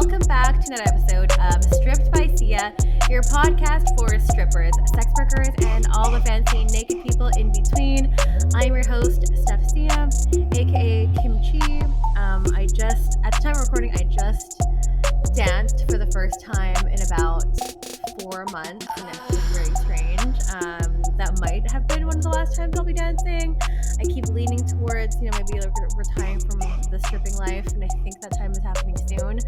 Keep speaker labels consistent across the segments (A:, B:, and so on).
A: welcome back to another episode of Stripped by Sia, your podcast for strippers, sex workers, and all the fancy naked people in between. I'm your host, Steph Sia, aka Kimchi. At the time of recording, I just danced for the first time in about 4 months, and it was very strange. That might have been one of the last times I'll be dancing. I keep leaning towards, maybe like retiring from the stripping life, and I think that time is happening soon.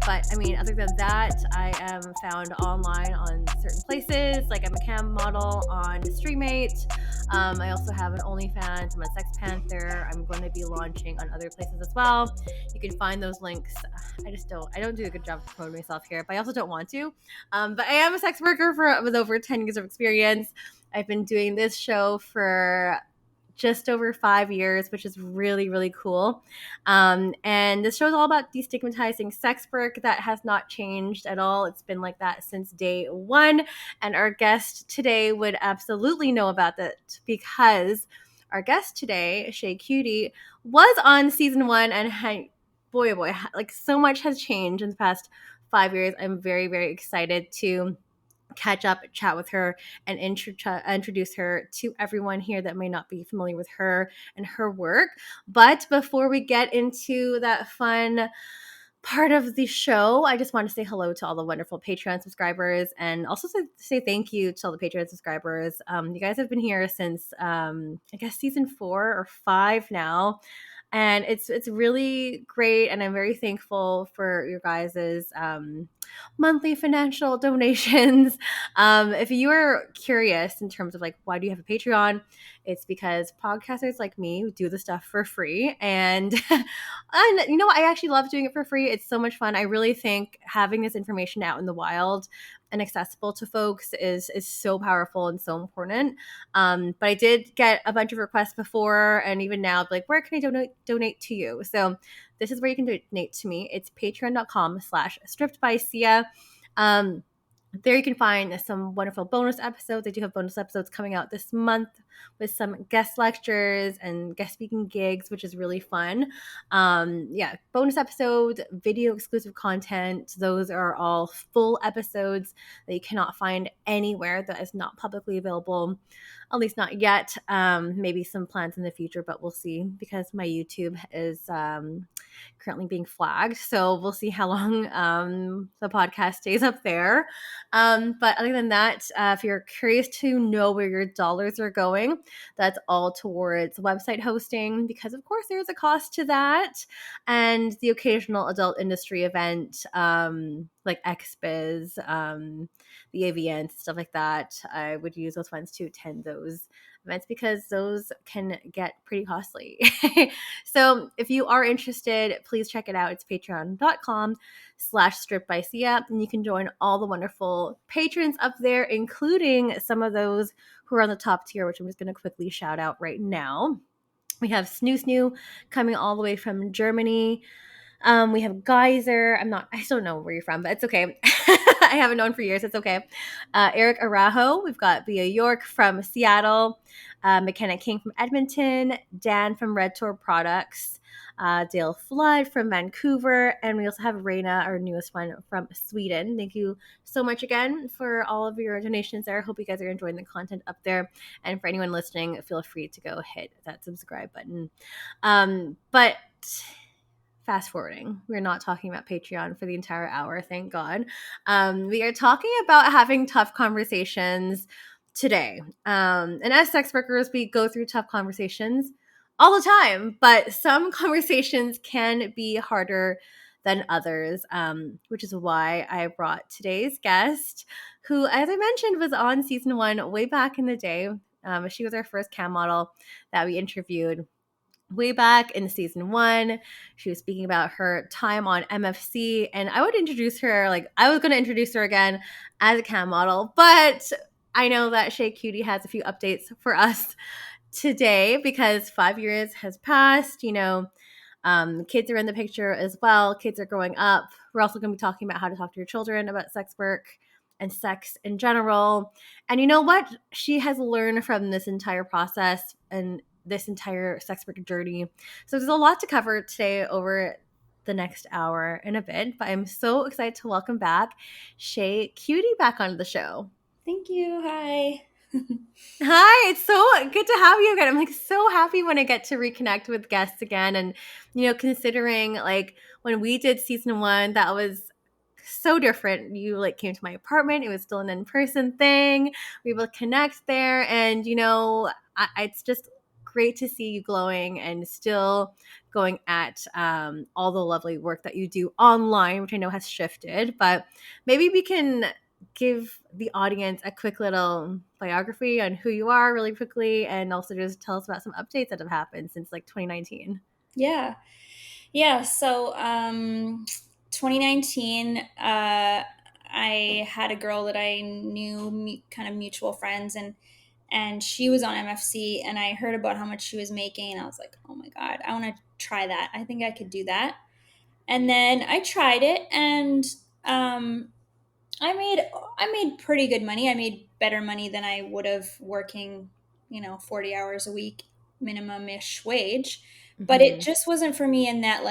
A: But I mean, other than that, I am found online on certain places. Like I'm a cam model on Streammate. I also have an OnlyFans. I'm a Sex Panther. I'm going to be launching on other places as well. You can find those links. I don't do a good job of promoting myself here, but I also don't want to. But I am a sex worker with over 10 years of experience. I've been doing this show for just over 5 years, which is really, really cool. And this show is all about destigmatizing sex work. That has not changed at all. It's been like that since day one. And our guest today would absolutely know about that because our guest today, ShaeCutie, was on season 1 and boy, oh boy, like so much has changed in the past 5 years. I'm very, very excited to catch up, chat with her, and introduce her to everyone here that may not be familiar with her and her work. But before we get into that fun part of the show, I just want to say hello to all the wonderful Patreon subscribers, and also say thank you to all the Patreon subscribers. You guys have been here since I guess season 4 or 5 now. And it's really great, and I'm very thankful for your guys's monthly financial donations. If you are curious in terms of like why do you have a Patreon, it's because podcasters like me do the stuff for free, and I actually love doing it for free. It's so much fun. I really think having this information out in the wild and accessible to folks is so powerful and so important. But I did get a bunch of requests before and even now, like, where can I donate to you? So this is where you can donate to me. It's patreon.com/strippedbysia. There you can find some wonderful bonus episodes. I do have bonus episodes coming out this month with some guest lectures and guest speaking gigs, which is really fun. Bonus episodes, video exclusive content. Those are all full episodes that you cannot find anywhere that is not publicly available, at least not yet. Maybe some plans in the future, but we'll see because my YouTube is currently being flagged. So we'll see how long the podcast stays up there. But other than that, if you're curious to know where your dollars are going, that's all towards website hosting, because of course there's a cost to that, and the occasional adult industry event, like XBiz, the AVN, stuff like that. I would use those funds to attend those events because those can get pretty costly. So if you are interested, please check it out. It's patreon.com/strippedbysia, and you can join all the wonderful patrons up there, including some of those who are on the top tier, which I'm just going to quickly shout out right now. We have Snoo coming all the way from Germany. We have Geyser. I still don't know where you're from, but it's okay. I haven't known for years. It's okay. Eric Arajo. We've got Bia York from Seattle. McKenna King from Edmonton. Dan from Red Tour Products. Dale Flood from Vancouver. And we also have Reina, our newest one, from Sweden. Thank you so much again for all of your donations there. I hope you guys are enjoying the content up there. And for anyone listening, feel free to go hit that subscribe button. But fast forwarding, we're not talking about Patreon for the entire hour, thank God. We are talking about having tough conversations today. And as sex workers, we go through tough conversations all the time, but some conversations can be harder than others, which is why I brought today's guest, who, as I mentioned, was on season 1 way back in the day. She was our first cam model that we interviewed way back in season 1. She was speaking about her time on MFC, and I was going to introduce her again as a cam model, but I know that ShaeCutie has a few updates for us today because 5 years has passed. Kids are in the picture as well. Kids are growing up. We're also going to be talking about how to talk to your children about sex work and sex in general. And you know what? She has learned from this entire process and this entire sex work journey. So there's a lot to cover today over the next hour in a bit, but I'm so excited to welcome back ShaeCutie back onto the show.
B: Thank you. Hi.
A: Hi, it's so good to have you again. I'm like so happy when I get to reconnect with guests again. And, considering like when we did season one, that was so different. You like came to my apartment, it was still an in-person thing. We were able to connect there. And, it's just great to see you glowing and still going at all the lovely work that you do online, which I know has shifted. But maybe we can give the audience a quick little biography on who you are really quickly, and also just tell us about some updates that have happened since like 2019.
B: Yeah. Yeah. So, 2019, I had a girl that I knew, kind of mutual friends, and she was on MFC, and I heard about how much she was making, and I was like, oh my God, I want to try that. I think I could do that. And then I tried it, and um, I made pretty good money. I made better money than I would have working, 40 hours a week, minimum ish wage. But it
A: Mm-hmm.
B: just wasn't for me in that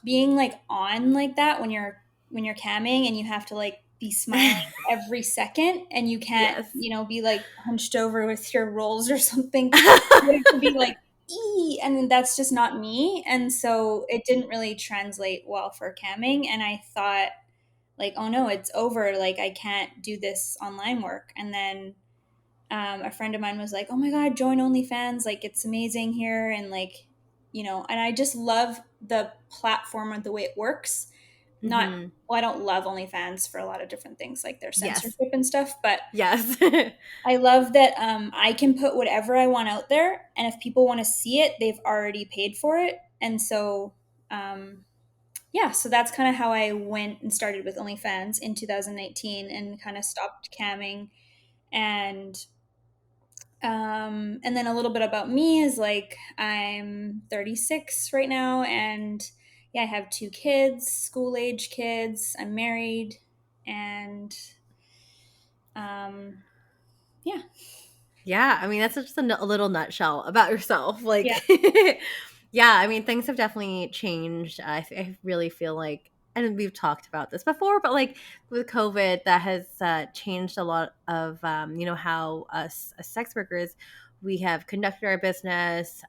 B: being like on like that when you're camming and you have to like be smiling every second and you can't,
A: Yes.
B: be like hunched over with your rolls or something. You have to be like and that's just not me. And so it didn't really translate well for camming. And I thought, like, oh no, it's over. Like, I can't do this online work. And then a friend of mine was like, oh my God, join OnlyFans. Like, it's amazing here. And like, and I just love the platform and the way it works. Not,
A: Mm-hmm.
B: well, I don't love OnlyFans for a lot of different things, like their
A: Yes.
B: censorship and stuff, but
A: Yes.
B: I love that I can put whatever I want out there. And if people want to see it, they've already paid for it. And so, yeah, so that's kind of how I went and started with OnlyFans in 2019 and kind of stopped camming. And and then a little bit about me is like I'm 36 right now, and yeah, I have two kids, school age kids. I'm married, and um, yeah,
A: Yeah, I mean that's just a little nutshell about yourself.
B: yeah,
A: Like, yeah, I mean things have definitely changed. I really feel like, and we've talked about this before, but like with COVID, that has changed a lot of how us as sex workers we have conducted our business.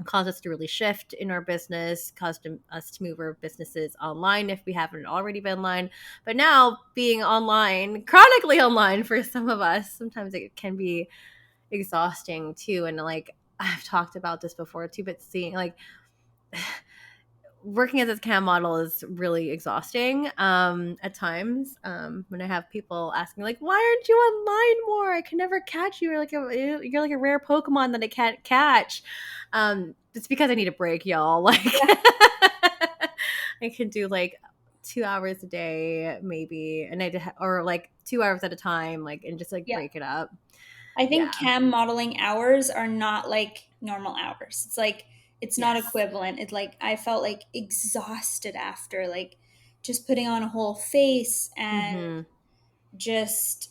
A: Caused us to really shift in our business, caused us to move our businesses online if we haven't already been online. But now being online, chronically online for some of us, sometimes it can be exhausting too. And like I've talked about this before too, but seeing like working as a cam model is really exhausting at times when I have people asking like, why aren't you online more? I can never catch you. You're like a rare Pokemon that I can't catch. It's because I need a break, y'all. Like
B: yeah,
A: I can do like 2 hours a day maybe, and or like 2 hours at a time, like, and just like
B: yeah.
A: break it up.
B: I think
A: Yeah.
B: cam modeling hours are not like normal hours. It's like it's not
A: Yes.
B: equivalent. It's like I felt like exhausted after like just putting on a whole face and
A: Mm-hmm.
B: just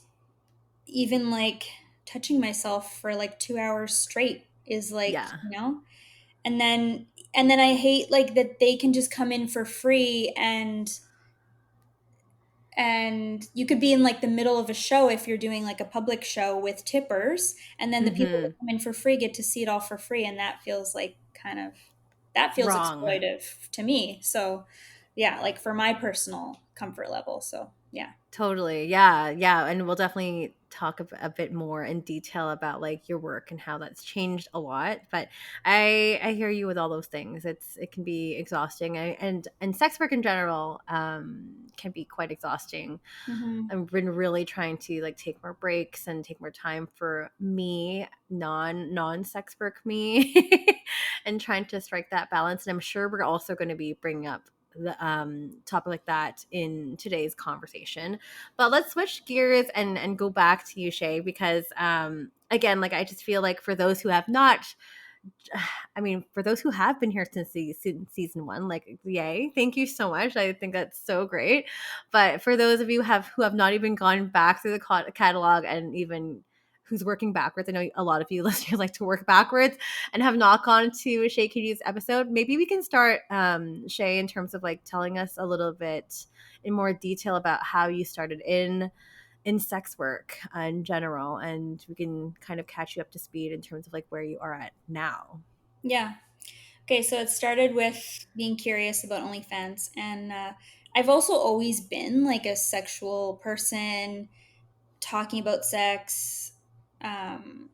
B: even like touching myself for like 2 hours straight is like,
A: Yeah.
B: and then I hate like that they can just come in for free and you could be in like the middle of a show if you're doing like a public show with tippers, and then the people that
A: Mm-hmm.
B: come in for free get to see it all for free, and that feels like that feels
A: Wrong.
B: exploitive to me. So yeah, like for my personal comfort level. So yeah.
A: Totally. Yeah. Yeah. And we'll definitely talk a bit more in detail about like your work and how that's changed a lot. But I hear you with all those things. It can be exhausting. And sex work in general can be quite exhausting.
B: Hmm.
A: I've been really trying to like take more breaks and take more time for me, non sex work me, and trying to strike that balance. And I'm sure we're also going to be bringing up the topic like that in today's conversation. But let's switch gears and go back to you, Shay, because again, like I just feel like for those who have not, I mean, for those who have been here since season one, like, yay, thank you so much. I think that's so great. But for those of you who have not even gone back through the catalog and even who's working backwards. I know a lot of you listeners like to work backwards and have not gone to ShaeCutie's episode. Maybe we can start, Shay, in terms of like telling us a little bit in more detail about how you started in sex work in general, and we can kind of catch you up to speed in terms of like where you are at now.
B: Yeah. Okay, so it started with being curious about OnlyFans, and I've also always been like a sexual person, talking about sex, um,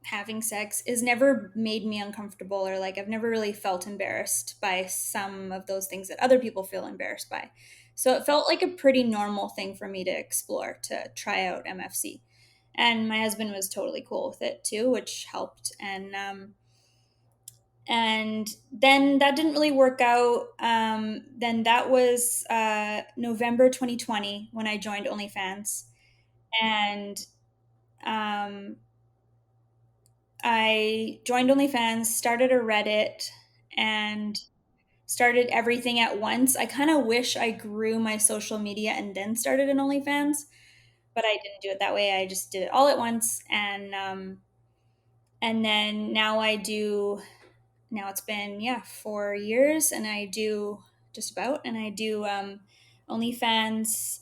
B: having sex has never made me uncomfortable, or like I've never really felt embarrassed by some of those things that other people feel embarrassed by. So it felt like a pretty normal thing for me to explore, to try out MFC. And my husband was totally cool with it too, which helped. And then that didn't really work out. Then that was November 2020 when I joined OnlyFans. And um, I joined OnlyFans, started a Reddit, and started everything at once. I kind of wish I grew my social media and then started an OnlyFans, but I didn't do it that way. I just did it all at once, and then now I do. Now it's been 4 years, and I do just about, and I do OnlyFans.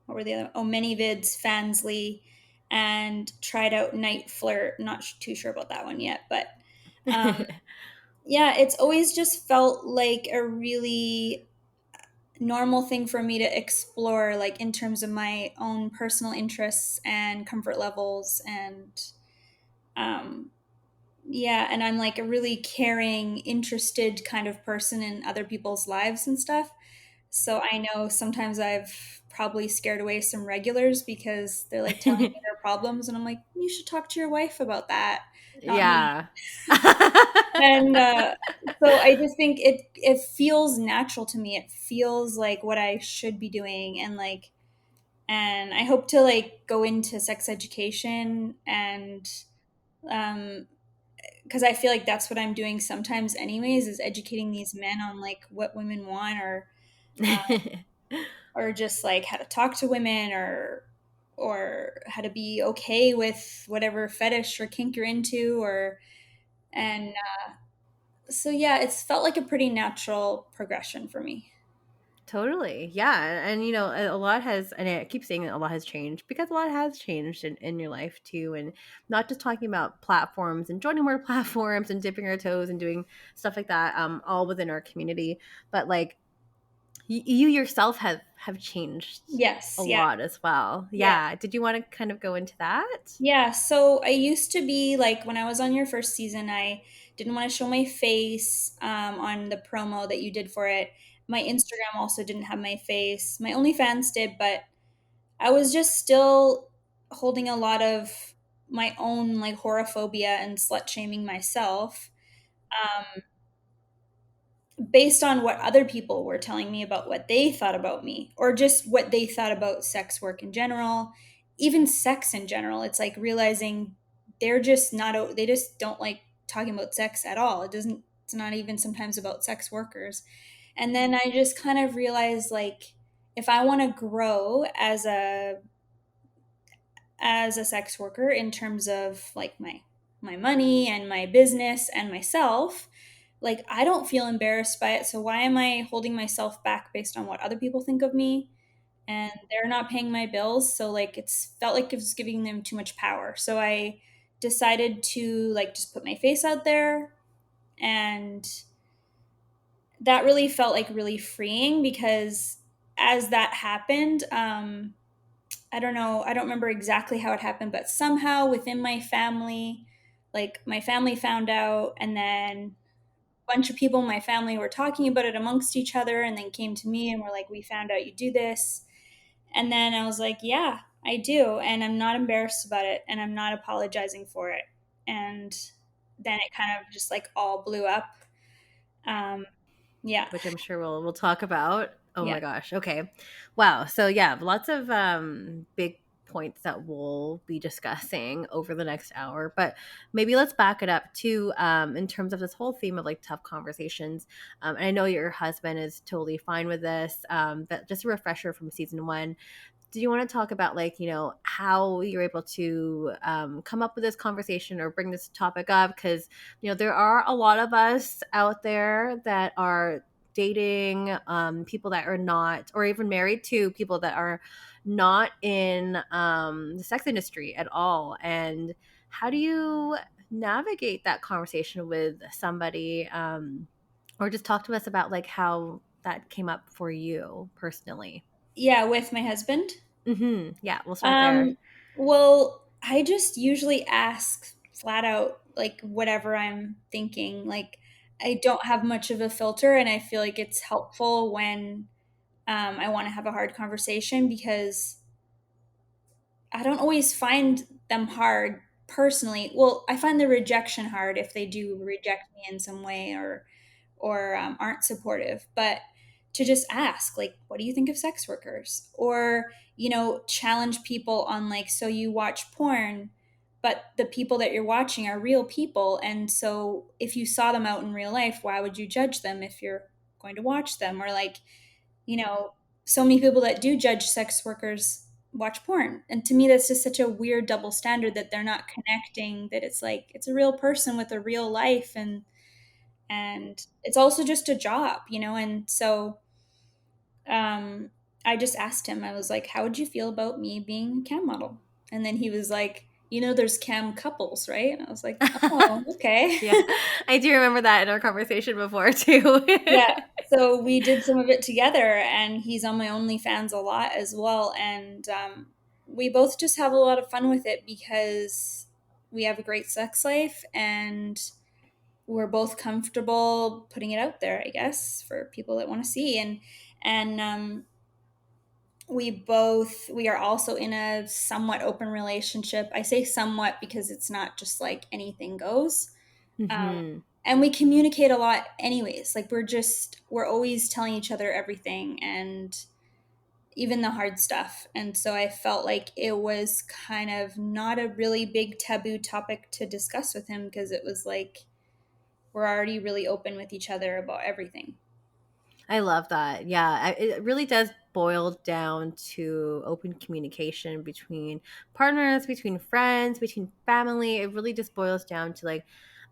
B: What were the other? Oh, ManyVids, Fansly, and tried out Night Flirt. Not too sure about that one yet, but um, yeah, it's always just felt like a really normal thing for me to explore, like in terms of my own personal interests and comfort levels, and um, yeah, and I'm like a really caring, interested kind of person in other people's lives and stuff. So I know sometimes I've probably scared away some regulars because they're like telling me their problems, and I'm like, you should talk to your wife about that, not me.
A: Yeah.
B: And so I just think it feels natural to me. It feels like what I should be doing, and like, and I hope to like go into sex education, and um because I feel like that's what I'm doing sometimes anyways, is educating these men on like what women want, or just like how to talk to women, or how to be okay with whatever fetish or kink you're into, or and so yeah, it's felt like a pretty natural progression for me.
A: Totally. Yeah. And, you know, a lot has, and I keep saying that a lot has changed because a lot has changed in your life too. And not just talking about platforms and joining more platforms and dipping our toes and doing stuff like that, all within our community, but like you yourself have changed a
B: Yes, yeah,
A: lot as well.
B: yeah.
A: Yeah. Did you want to kind of go into that?
B: Yeah, so I used to be like, when I was on your first season, I didn't want to show my face on the promo that you did for it. My Instagram also didn't have my face. My OnlyFans did, but I was just still holding a lot of my own like horophobia and slut shaming myself. Um, Based on what other people were telling me about what they thought about me, or just what they thought about sex work in general, even sex in general. It's like realizing they're just not, they just don't like talking about sex at all. It's not even sometimes about sex workers. And then I just kind of realized, like, if I want to grow as a sex worker in terms of like my money and my business and myself, like, I don't feel embarrassed by it, so why am I holding myself back based on what other people think of me? And they're not paying my bills, so like it's felt like it was giving them too much power. So I decided to like just put my face out there, and that really felt like really freeing, because as that happened, I don't know, I don't remember exactly how it happened, but somehow within my family, like my family found out, and then a bunch of people in my family were talking about it amongst each other, and then came to me and were like, we found out you do this. And then I was like, yeah, I do, and I'm not embarrassed about it, and I'm not apologizing for it. And then it kind of just like all blew up. um yeah,
A: Which I'm sure we'll talk about. Oh
B: yeah,
A: my gosh. Okay. Wow. So yeah, lots of big points that we'll be discussing over the next hour. But maybe let's back it up to in terms of this whole theme of like tough conversations. And I know your husband is totally fine with this. But just a refresher from season one. do you want to talk about like, how you're able to come up with this conversation or bring this topic up? Because, there are a lot of us out there that are dating people that are not, or even married to people that are not in the sex industry at all. And how do you navigate that conversation with somebody? Or just talk to us about like how that came up for you personally.
B: Yeah, with my husband.
A: Yeah, we'll start there.
B: Um, well, I just usually ask flat out, like, whatever I'm thinking. Like, I don't have much of a filter, and I feel like it's helpful when I want to have a hard conversation because I don't always find them hard personally. Well, I find the rejection hard if they do reject me in some way or aren't supportive. But to just ask, like, what do you think of sex workers? Or, challenge people on, like, so you watch porn, but the people that you're watching are real people. And so if you saw them out in real life, why would you judge them if you're going to watch them? Or, like, you know, so many people that do judge sex workers watch porn. And to me, that's just such a weird double standard that they're not connecting, that it's like, it's a real person with a real life. And it's also just a job, and so um I just asked him, I was like, how would you feel about me being a cam model? And then he was like, there's cam couples, right? And I was like, oh, okay.
A: Yeah, I do remember that in our conversation before too.
B: Yeah, so we did some of it together, and he's on my OnlyFans a lot as well, and we both just have a lot of fun with it because we have a great sex life, and we're both comfortable putting it out there, I guess, for people that want to see. And we are also in a somewhat open relationship. I say somewhat because it's not just like anything goes. um,
A: hmm
B: and we communicate a lot anyways. Like, we're always telling each other everything, and even the hard stuff. And so I felt like it was kind of not a really big taboo topic to discuss with him, because it was like we're already really open with each other about everything.
A: I love that. Yeah, it really does boil down to open communication between partners, between friends, between family. It really just boils down to like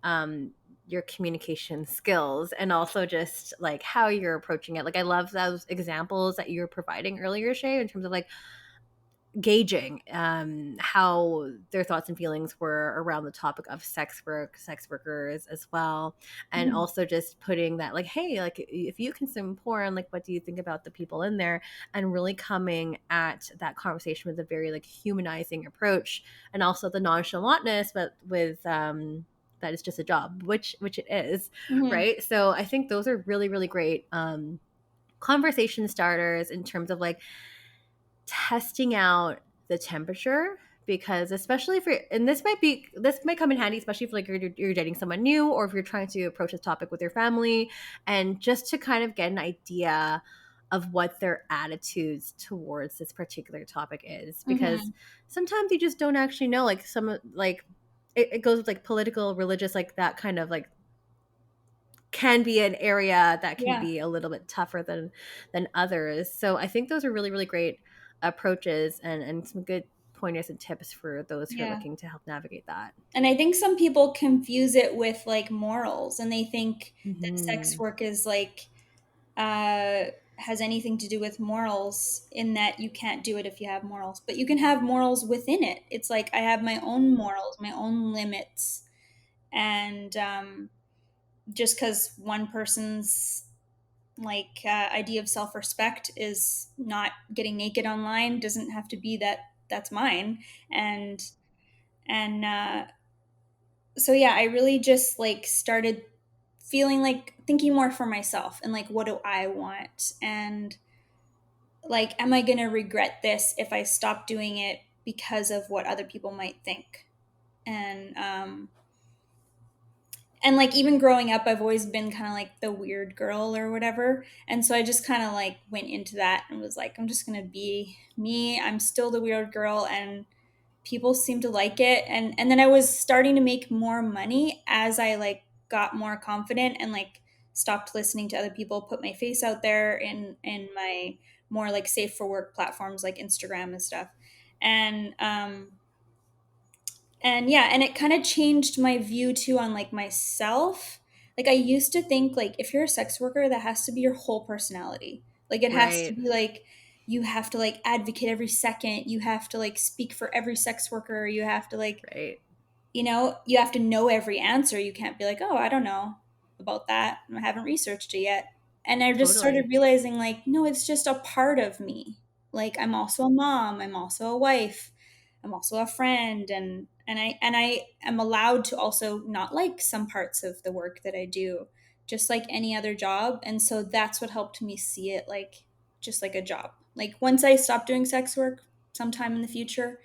A: um, your communication skills and also just like how you're approaching it. Like I love those examples that you were providing earlier, Shay, in terms of like gauging how their thoughts and feelings were around the topic of sex workers as well, and
B: Mhm.
A: also just putting that like, hey, like if you consume porn, like what do you think about the people in there, and really coming at that conversation with a very like humanizing approach, and also the nonchalantness, but with that is just a job, which it is,
B: Mhm.
A: right? So I think those are really really great conversation starters in terms of like testing out the temperature, because especially if you're, and this might come in handy especially if like you're dating someone new, or if you're trying to approach this topic with your family, and just to kind of get an idea of what their attitudes towards this particular topic is, because
B: Mhm.
A: sometimes you just don't actually know, like some like it goes with like political religious, like that kind of like can be an area that can
B: Yeah.
A: be a little bit tougher than others. So I think those are really really great approaches, and some good pointers and tips for those who are
B: Yeah.
A: looking to help navigate that.
B: And I think some people confuse it with like morals, and they think that sex
A: Hmm
B: work is like uh has anything to do with morals, in that you can't do it if you have morals, but you can have morals within it. It's like I have my own morals, my own limits, and just because one person's like idea of self-respect is not getting naked online doesn't have to be that that's mine. And and so yeah, I really just like started feeling like thinking more for myself, and like, what do I want? And like, am I going to regret this if I stop doing it because of what other people might think? And like, even growing up, I've always been kind of like the weird girl or whatever, and so I just kind of like went into that and was like, I'm just going to be me. I'm still the weird girl, and people seem to like it. And then I was starting to make more money as I like got more confident and like stopped listening to other people, put my face out there in my more like safe for work platforms like Instagram and stuff. And and yeah, and it kind of changed my view too on like myself. Like I used to think like if you're a sex worker, that has to be your whole personality. Like it has to
A: Right.
B: be like you have to like advocate every second, you have to like speak for every sex worker, you have to like,
A: Right.
B: you know, you have to know every answer. You can't be like, oh, I don't know about that, I haven't researched it yet. And I just started
A: Totally.
B: realizing like, no, it's just a part of me. Like I'm also a mom, I'm also a wife, I'm also a friend, and I am allowed to also not like some parts of the work that I do, just like any other job. And so that's what helped me see it like just like a job. Like once I stop doing sex work sometime in the future,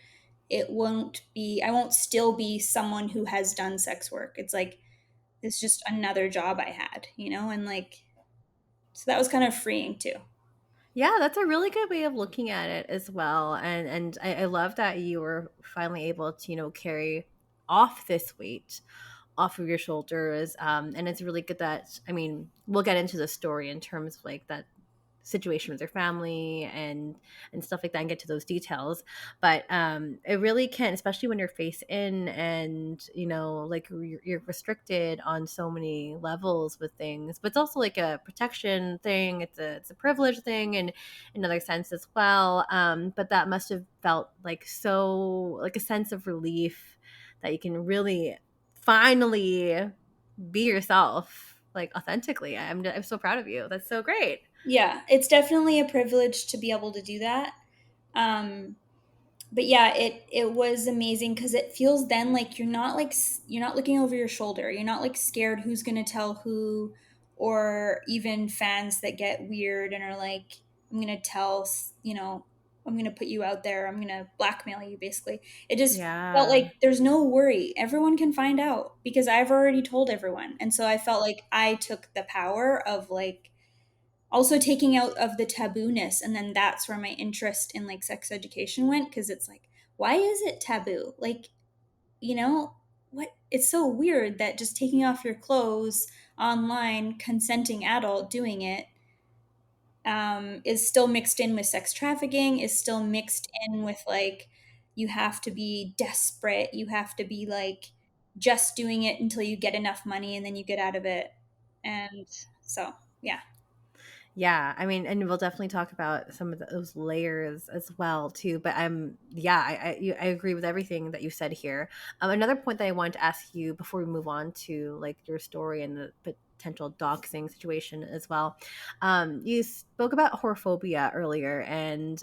B: it won't be, I won't still be someone who has done sex work. It's like it's just another job I had, you know? And like so that was kind of freeing too.
A: Yeah, that's a really good way of looking at it as well. And I love that you were finally able to, carry off this weight off of your shoulders. And it's really good that, I mean, we'll get into the story in terms of like that situation with their family and stuff like that and get to those details, but it really can, especially when you're face in and like you're restricted on so many levels with things, but it's also like a protection thing, it's a privilege thing in another sense as well. But that must have felt like so like a sense of relief that you can really finally be yourself like authentically. I'm so proud of you. That's so great.
B: Yeah, it's definitely a privilege to be able to do that. Um but yeah, it was amazing because it feels then like you're not like you're not looking over your shoulder. You're not like scared who's going to tell who, or even fans that get weird and are like, I'm going to tell, you know, I'm going to put you out there. I'm going to blackmail you basically. It just felt like
A: Yeah.
B: there's no worry. Everyone can find out because I've already told everyone. And so I felt like I took the power of like also taking out of the taboo-ness, and then that's where my interest in like sex education went, because it's like, why is it taboo? Like, you know, what, it's so weird that just taking off your clothes online, consenting adult doing it, is still mixed in with sex trafficking, is still mixed in with like you have to be desperate, you have to be like just doing it until you get enough money and then you get out of it. And so yeah.
A: Yeah, I mean, and we'll definitely talk about some of those layers as well too. But yeah, I agree with everything that you said here. Another point that I wanted to ask you before we move on to like your story and the potential doxing situation as well. You spoke about whorephobia earlier, and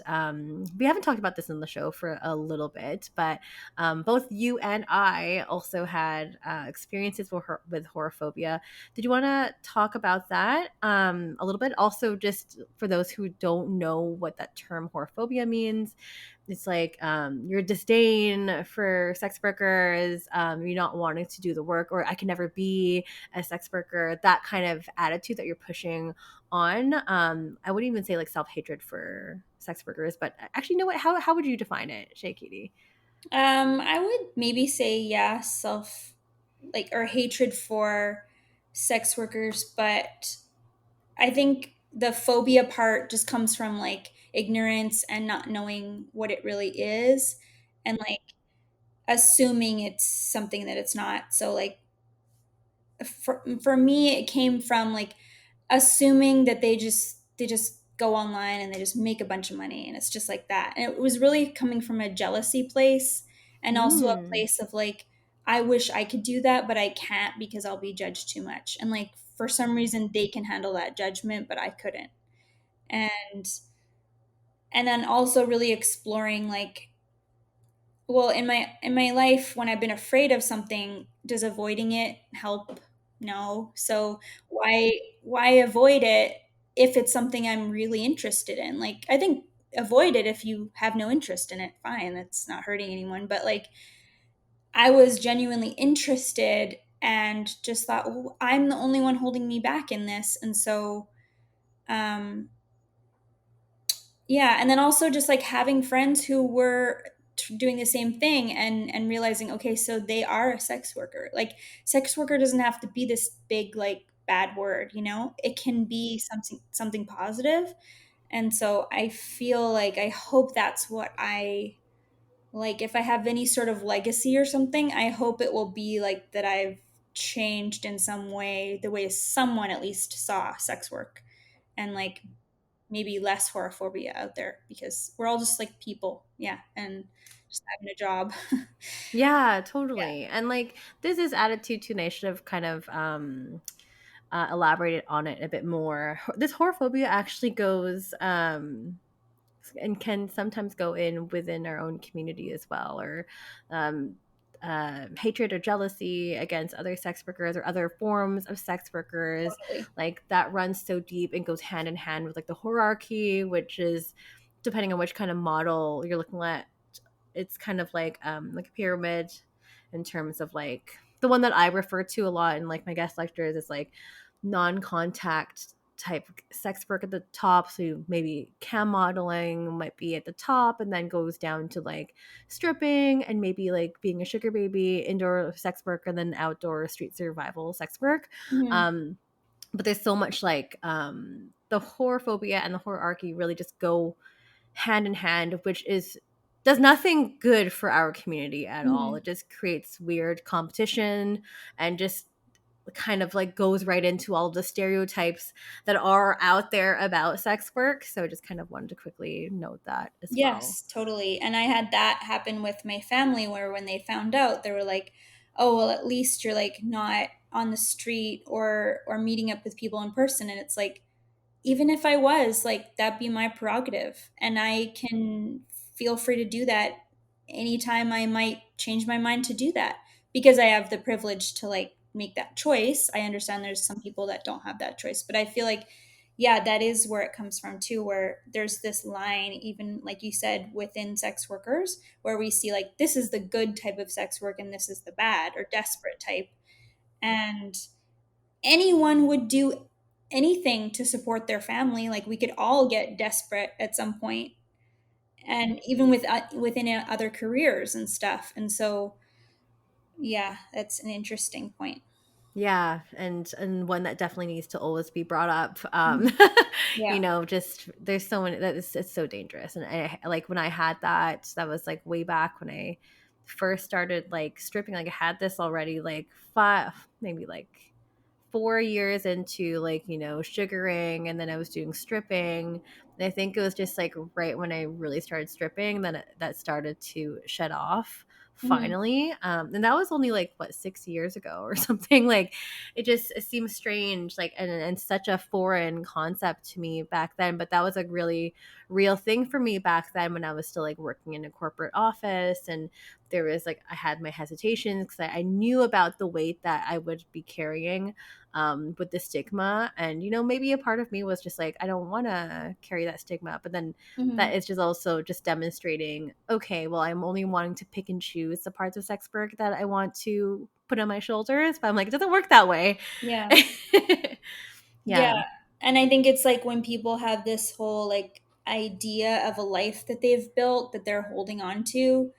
A: we haven't talked about this in the show for a little bit, but both you and I also had experiences with whorephobia. Did you want to talk about that a little bit? Also, just for those who don't know what that term whorephobia means, it's like your disdain for sex workers, you're not wanting to do the work, or I can never be a sex worker, that kind of attitude that you're pushing on. I wouldn't even say like self-hatred for sex workers, but actually, you know what? How would you define it, ShaeCutie?
B: I would maybe say yeah, self like or hatred for sex workers, but I think the phobia part just comes from like ignorance and not knowing what it really is, and like assuming it's something that it's not. So like for me it came from like assuming that they just go online and they just make a bunch of money and it's just like that. And it was really coming from a jealousy place, and also a
A: Mm.
B: place of like I wish I could do that but I can't because I'll be judged too much. And like for some reason they can handle that judgment but I couldn't. And then also really exploring like, well, in my life when I've been afraid of something, does avoiding it help? No. So why avoid it if it's something I'm really interested in? Like I think avoid it if you have no interest in it. Fine, that's not hurting anyone, but like I was genuinely interested and just thought, "Oh, I'm the only one holding me back in this." And so um yeah, and then also just like having friends who were doing the same thing, and realizing, okay, so they are a sex worker. Like sex worker doesn't have to be this big like bad word, you know? It can be something positive. And so I feel like I hope that's what I like. If I have any sort of legacy or something, I hope it will be like that I've changed in some way, the way someone at least saw sex work, and like maybe less horophobia out there, because we're all just like people, yeah, and just having a job.
A: Yeah,
B: Yeah,
A: totally. And like this is attitude too, and I should have kind of elaborated on it a bit more. This horophobia actually goes and can sometimes go in within our own community as well, or um, hatred or jealousy against other sex workers or other forms of sex workers.
B: totally.
A: Like that runs so deep and goes hand in hand with like the hierarchy, which is depending on which kind of model you're looking at, it's kind of like a pyramid in terms of like the one that I refer to a lot in like my guest lectures is like non-contact type sex work at the top. So maybe cam modeling might be at the top and then goes down to like stripping and maybe like being a sugar baby, indoor sex work, and then outdoor street survival sex work.
B: Hmm.
A: But there's so much like the whorephobia and the hierarchy really just go hand in hand, which is does nothing good for our community at all.
B: Hmm.
A: It just creates weird competition and just kind of like goes right into all the stereotypes that are out there about sex work. So I just kind of wanted to quickly note that as well.
B: Yes, totally. And I had that happen with my family, where when they found out, they were like, "Oh, well, at least you're like not on the street or meeting up with people in person." And it's like, even if I was, like, that'd be my prerogative. And I can feel free to do that anytime I might change my mind to do that, because I have the privilege to like make that choice. I understand there's some people that don't have that choice, but I feel like, yeah, that is where it comes from too, where there's this line, even like you said, within sex workers, where we see like this is the good type of sex work and this is the bad or desperate type. And anyone would do anything to support their family. Like we could all get desperate at some point, and even within other careers and stuff. And so, yeah, that's an interesting point.
A: Yeah, and one that definitely needs to always be brought up.
B: Mhm. Yeah.
A: Just there's so many that is it's so dangerous. And I like when I had that was like way back when I first started like stripping. Like I had this already like five, maybe like 4 years into like sugaring, and then I was doing stripping. And I think it was just like right when I really started stripping that started to shed off
B: Hmm.
A: finally. And that was only like what 6 years ago or something. Like it seems strange, like and such a foreign concept to me back then, but that was a really real thing for me back then when I was still like working in a corporate office. And there was like I had my hesitations because I knew about the weight that I would be carrying with the stigma. And maybe a part of me was just like I don't want to carry that stigma, but then
B: Hmm.
A: that is just also just demonstrating, okay, well, I'm only wanting to pick and choose the parts of sex work that I want to put on my shoulders. But I'm like, it doesn't work that way.
B: Yeah. Yeah.
A: Yeah.
B: And I think it's like when people have this whole like idea of a life that they've built that they're holding on to,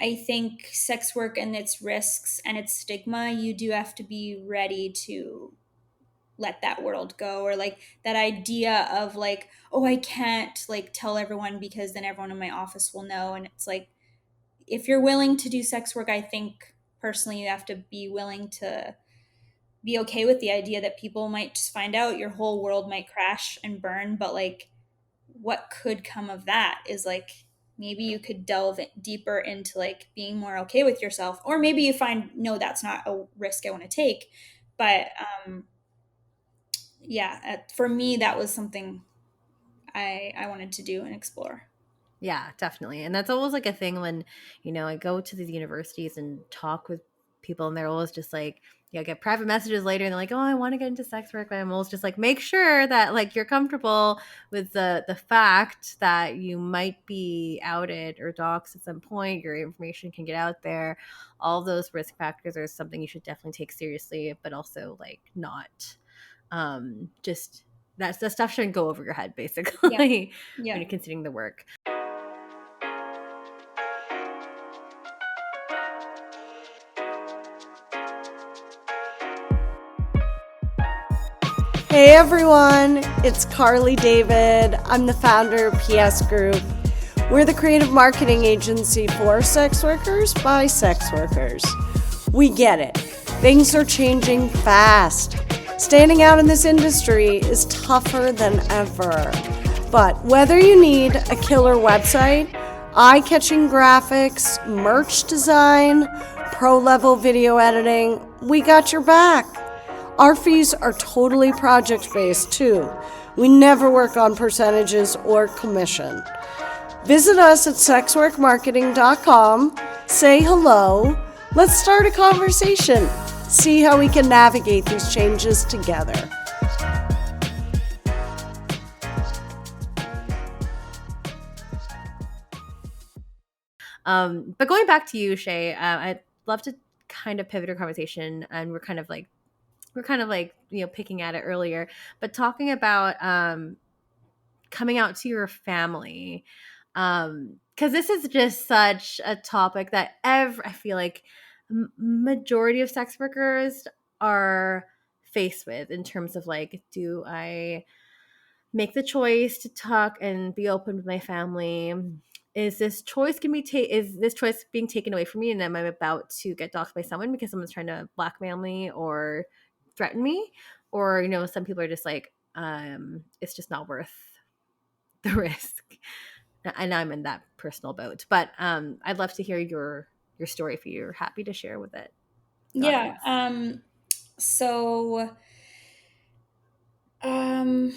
B: I think sex work and its risks and its stigma, you do have to be ready to let that world go, or like that idea of like, oh, I can't like tell everyone because then everyone in my office will know. And it's like, if you're willing to do sex work, I think personally you have to be willing to be okay with the idea that people might just find out, your whole world might crash and burn. But like, what could come of that is like, maybe you could delve deeper into like being more okay with yourself, or maybe you find, no, that's not a risk I want to take. But yeah, for me that was something I wanted to do and explore.
A: Yeah, definitely. And that's always like a thing when, I go to these universities and talk with people, and they're always just like, get private messages later and they're like, oh, I want to get into sex work. But I'm always just like, make sure that like you're comfortable with the fact that you might be outed or doxxed at some point. Your information can get out there. All those risk factors are something you should definitely take seriously, but also like not just that's the stuff shouldn't go over your head
B: Yeah.
A: basically when
B: Yeah.
A: you're considering the work.
C: Hey everyone, it's Carly David. I'm the founder of PS Group. We're the creative marketing agency for sex workers by sex workers. We get it. Things are changing fast. Standing out in this industry is tougher than ever. But whether you need a killer website, eye-catching graphics, merch design, pro-level video editing, we got your back. Our fees are totally project-based too. We never work on percentages or commission. Visit us at sexworkmarketing.com, say hello, let's start a conversation, see how we can navigate these changes together.
A: But going back to you, Shay, I'd love to kind of pivot our conversation, and we're kind of like picking at it earlier, but talking about coming out to your family, because this is just such a topic that I feel like majority of sex workers are faced with in terms of like, do I make the choice to talk and be open with my family? Is this choice being taken away from me, and am I about to get doxxed by someone because someone's trying to blackmail me or threaten me? Or some people are just like, it's just not worth the risk. And I'm in that personal boat, but I'd love to hear your story if you're happy to share with it, the
B: Yeah.
A: audience.
B: So um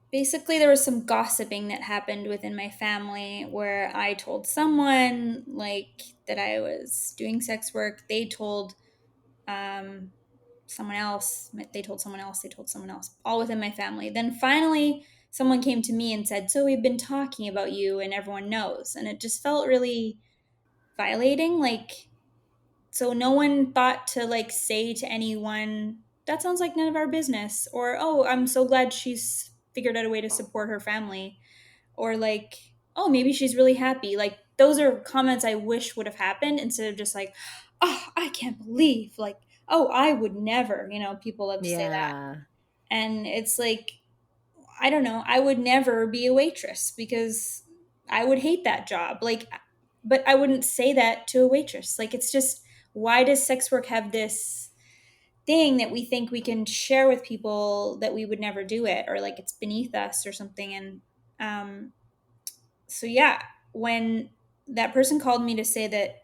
B: basically there was some gossiping that happened within my family where I told someone like that I was doing sex work. They told um someone else, they told someone else, they told someone else, all within my family. Then finally someone came to me and said, "So we've been talking about you and everyone knows." And it just felt really violating, like, so no one thought to like say to anyone, "That sounds like none of our business," or, "Oh, I'm so glad she's figured out a way to support her family," or like, "Oh, maybe she's really happy." Like those are comments I wish would have happened instead of just like, "Oh, I can't believe," like, "Oh, I would never," people love to say that.
A: Yeah.
B: And it's like, I don't know, I would never be a waitress because I would hate that job. Like, but I wouldn't say that to a waitress. Like, it's just, why does sex work have this thing that we think we can share with people that we would never do it, or like it's beneath us or something? And um, so, yeah, when that person called me to say that,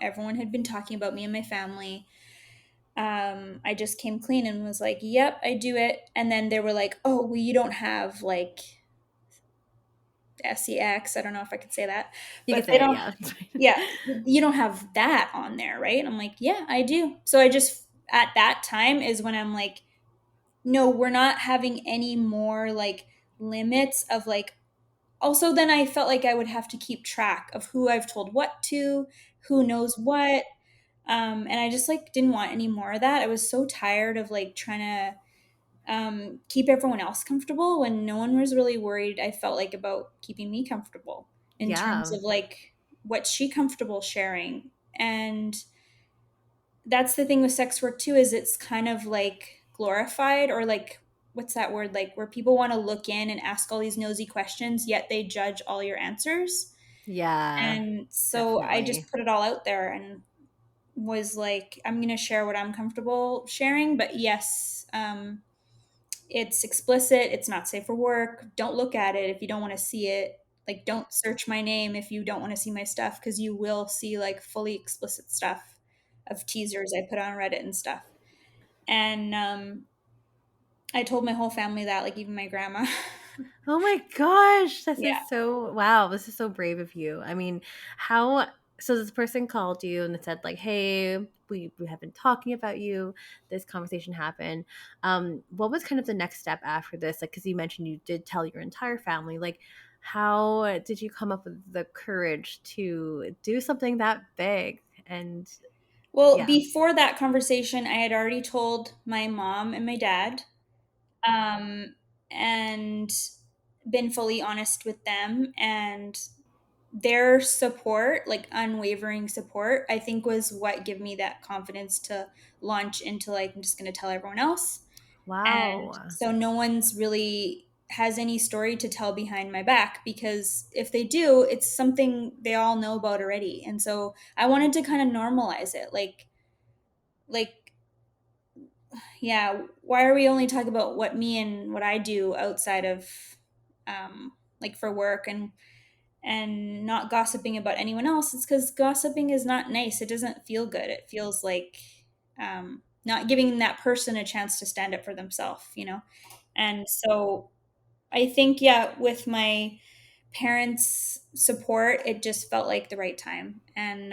B: everyone had been talking about me and my family, I just came clean and was like, "Yep, I do it." And then they were like, "Oh, well, you don't have like sex." I don't know if I could say that,
A: You
B: but
A: can
B: they
A: say it,
B: don't.
A: yeah. It's fine.
B: Yeah, you don't have that on there, right? I'm like, "Yeah, I do." So I just, at that time is when I'm like, "No, we're not having any more like limits of like." Also, then I felt like I would have to keep track of who I've told what to, who knows what. And I just like didn't want any more of that. I was so tired of like trying to keep everyone else comfortable when no one was really worried, I felt like, about keeping me comfortable in terms
A: Yeah.
B: of like what's she comfortable sharing. And that's the thing with sex work too, is it's kind of like glorified, or like, what's that word, like where people want to look in and ask all these nosy questions yet they judge all your answers.
A: Yeah,
B: And so I
A: definitely.
B: just put it all out there and was like, I'm going to share what I'm comfortable sharing, but yes, it's explicit, it's not safe for work, don't look at it if you don't want to see it. Like, don't search my name if you don't want to see my stuff, because you will see like fully explicit stuff of teasers I put on Reddit and stuff. And I told my whole family that, like even my grandma.
A: Oh my gosh, this
B: Yeah.
A: is so wow, this is so brave of you. I mean, how so this person called you and said like, "Hey, we have been talking about you. This conversation happened." What was kind of the next step after this? Like, because you mentioned you did tell your entire family. Like, how did you come up with the courage to do something that big? And
B: Well,
A: yeah,
B: before that conversation, I had already told my mom and my dad, um, and been fully honest with them. And their support, like unwavering support, I think was what gave me that confidence to launch into like, I'm just going to tell everyone else. And
A: Wow.
B: so no one's really has any story to tell behind my back, because if they do, it's something they all know about already. And so I wanted to kind of normalize it. Like, yeah, why are we only talking about what me and what I do outside of, like, for work, and not gossiping about anyone else? It's because gossiping is not nice. It doesn't feel good. It feels like, not giving that person a chance to stand up for themselves, you know? And so I think, yeah, with my parents' support, it just felt like the right time. And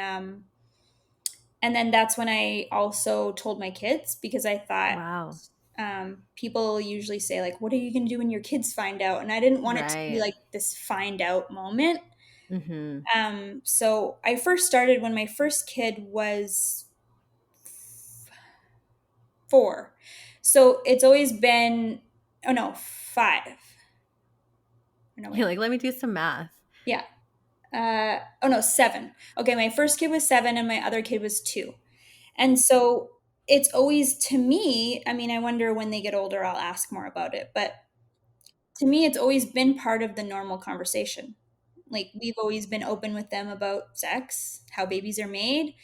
B: then that's when I also told my kids, because I thought,
A: Wow.
B: people usually say, like, what are you going to do when your kids find out? And I didn't want it to be
A: Right.
B: like this find out moment.
A: Mm-hmm.
B: So I first started when my first kid was 4. So it's always been, oh no, 5. No,
A: You're
B: wait.
A: like, let me do some math.
B: Yeah. Oh no, 7. Okay, my first kid was 7 and my other kid was 2. And so it's always, to me, I mean, I wonder when they get older, I'll ask more about it. But to me, it's always been part of the normal conversation. Like, we've always been open with them about sex, how babies are made.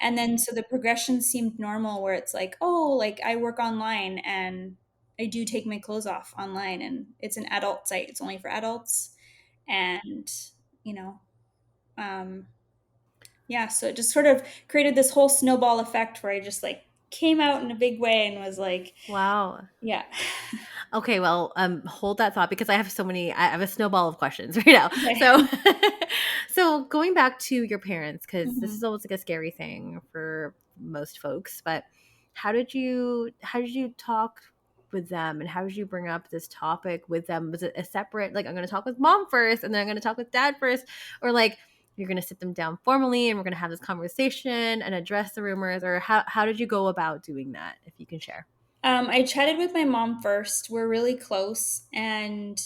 B: And then so the progression seemed normal, where it's like, oh, like, I work online and I do take my clothes off online, and it's an adult site, it's only for adults. And, you know, um, yeah, so it just sort of created this whole snowball effect where I just, like, came out in a big way and was like,
A: Wow.
B: yeah.
A: Okay, well, hold that thought because I have so many. I have a snowball of questions right now. So,
B: Okay.
A: so going back to your parents, because this is
B: Mhm.
A: almost like a scary thing for most folks. But how did you talk with them, and how did you bring up this topic with them? Was it a separate, like, I'm going to talk with mom first, and then I'm going to talk with dad first, or like you're going to sit them down formally, and we're going to have this conversation and address the rumors, or how did you go about doing that? If you can share.
B: I chatted with my mom first. We're really close. And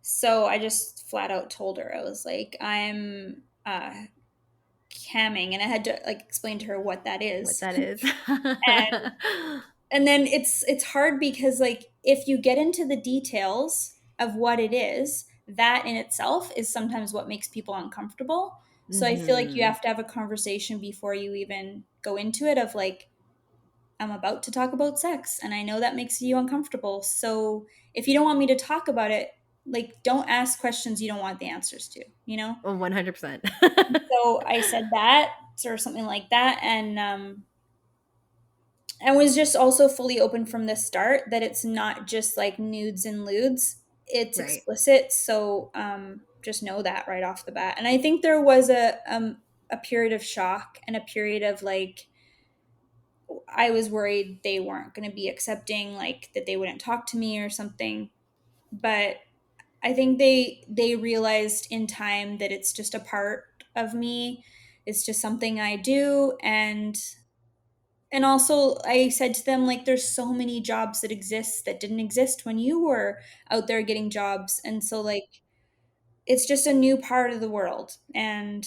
B: so I just flat out told her, I was like, I'm camming. And I had to, like, explain to her what that
A: What
B: is.
A: that is.
B: and and then it's hard, because, like, if you get into the details of what it is, that in itself is sometimes what makes people uncomfortable. So I feel like you
A: Hmm.
B: have to have a conversation before you even go into it, of like, I'm about to talk about sex and I know that makes you uncomfortable. So if you don't want me to talk about it, like, don't ask questions you don't want the answers to, you know?
A: 100%.
B: So I said that, or something like that. And was just also fully open from the start that it's not just like nudes and lewds, it's
A: Right.
B: explicit. So just know that right off the bat. And I think there was a period of shock and a period of, like, I was worried they weren't going to be accepting, like, that they wouldn't talk to me or something. But I think they realized in time that it's just a part of me. It's just something I do. And also, I said to them, like, there's so many jobs that exist that didn't exist when you were out there getting jobs. And so, like, it's just a new part of the world. And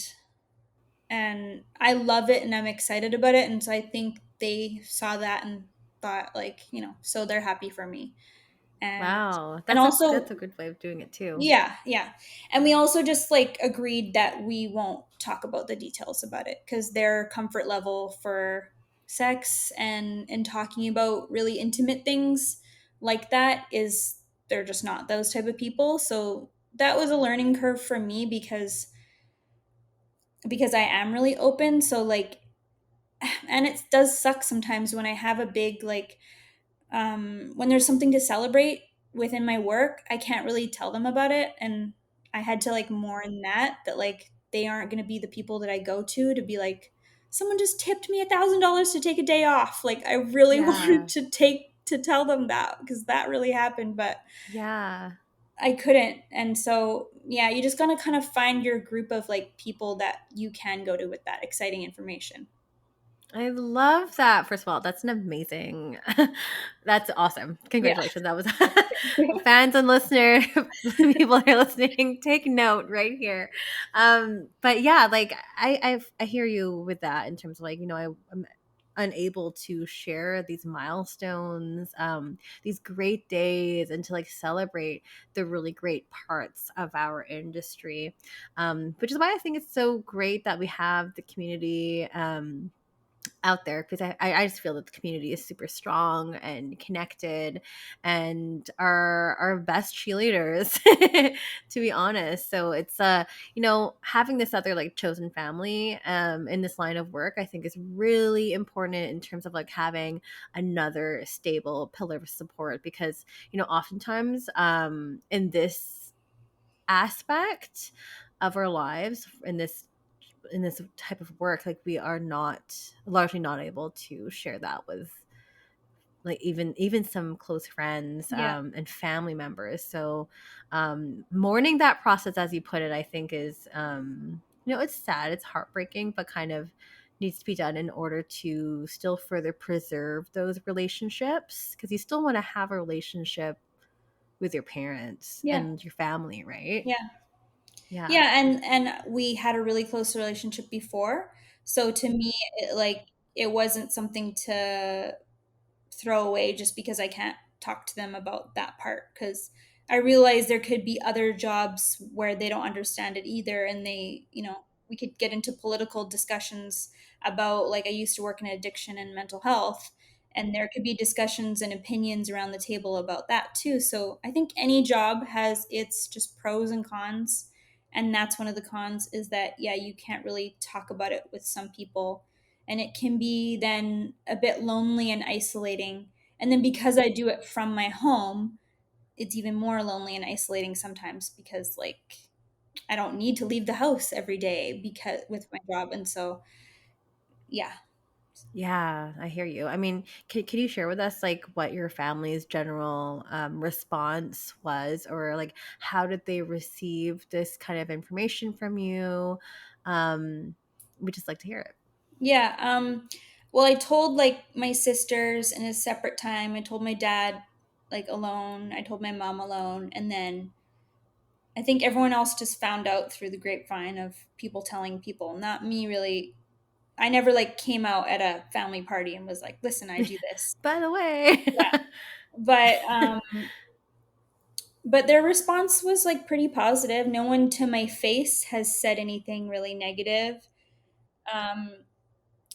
B: I love it and I'm excited about it. And so I think they saw that and thought, like, so they're happy for me. And
A: Wow.
B: and
A: That's
B: also,
A: a good way of doing it too.
B: yeah, yeah. And we also just, like, agreed that we won't talk about the details about it, because their comfort level for sex and talking about really intimate things like that is, they're just not those type of people. So that was a learning curve for me, because I am really open. So, like, and it does suck sometimes when I have a big, like, when there's something to celebrate within my work, I can't really tell them about it. And I had to, like, mourn that, like, they aren't going to be the people that I go to be like, someone just tipped me $1,000 to take a day off. Like, I really
A: Yeah.
B: wanted to tell them that, because that really happened, but
A: Yeah.
B: I couldn't. And so, yeah, you just gotta kind of find your group of, like, people that you can go to with that exciting information.
A: I love that. First of all, that's an amazing. That's awesome.
B: Yeah.
A: Congratulations. That was fans and listener people are listening. Take note right here. But yeah, like I hear you with that in terms of, like, unable to share these milestones, these great days, and to like celebrate the really great parts of our industry, which is why I think it's so great that we have the community out there, because I just feel that the community is super strong and connected and are our best cheerleaders to be honest. So it's having this other like chosen family in this line of work, I think is really important in terms of like having another stable pillar of support, because oftentimes in this aspect of our lives, in this type of work, like we are not largely not able to share that with like even some close friends
B: Yeah.
A: and family members. So mourning that process, as you put it, I think is it's sad, it's heartbreaking, but kind of needs to be done in order to still further preserve those relationships, because you still want to have a relationship with your parents
B: Yeah.
A: and your family, right?
B: Yeah.
A: Yeah.
B: Yeah, and we had a really close relationship before. So to me, it wasn't something to throw away just because I can't talk to them about that part, because I realize there could be other jobs where they don't understand it either, and we could get into political discussions about, like, I used to work in addiction and mental health, and there could be discussions and opinions around the table about that too. So I think any job has its just pros and cons, and that's one of the cons, is that yeah, you can't really talk about it with some people, and it can be then a bit lonely and isolating. And then because I do it from my home, it's even more lonely and isolating sometimes, because like I don't need to leave the house every day because with my job. And so yeah.
A: Yeah, I hear you. I mean, can you share with us like what your family's general response was, or like how did they receive this kind of information from you? We just like to hear it.
B: Yeah. Well, I told like my sisters in a separate time. I told my dad like alone. I told my mom alone. And then I think everyone else just found out through the grapevine of people telling people, not me really. I never like came out at a family party and was like, listen, I do this.
A: By the way.
B: Yeah. But their response was like pretty positive. No one to my face has said anything really negative. Um,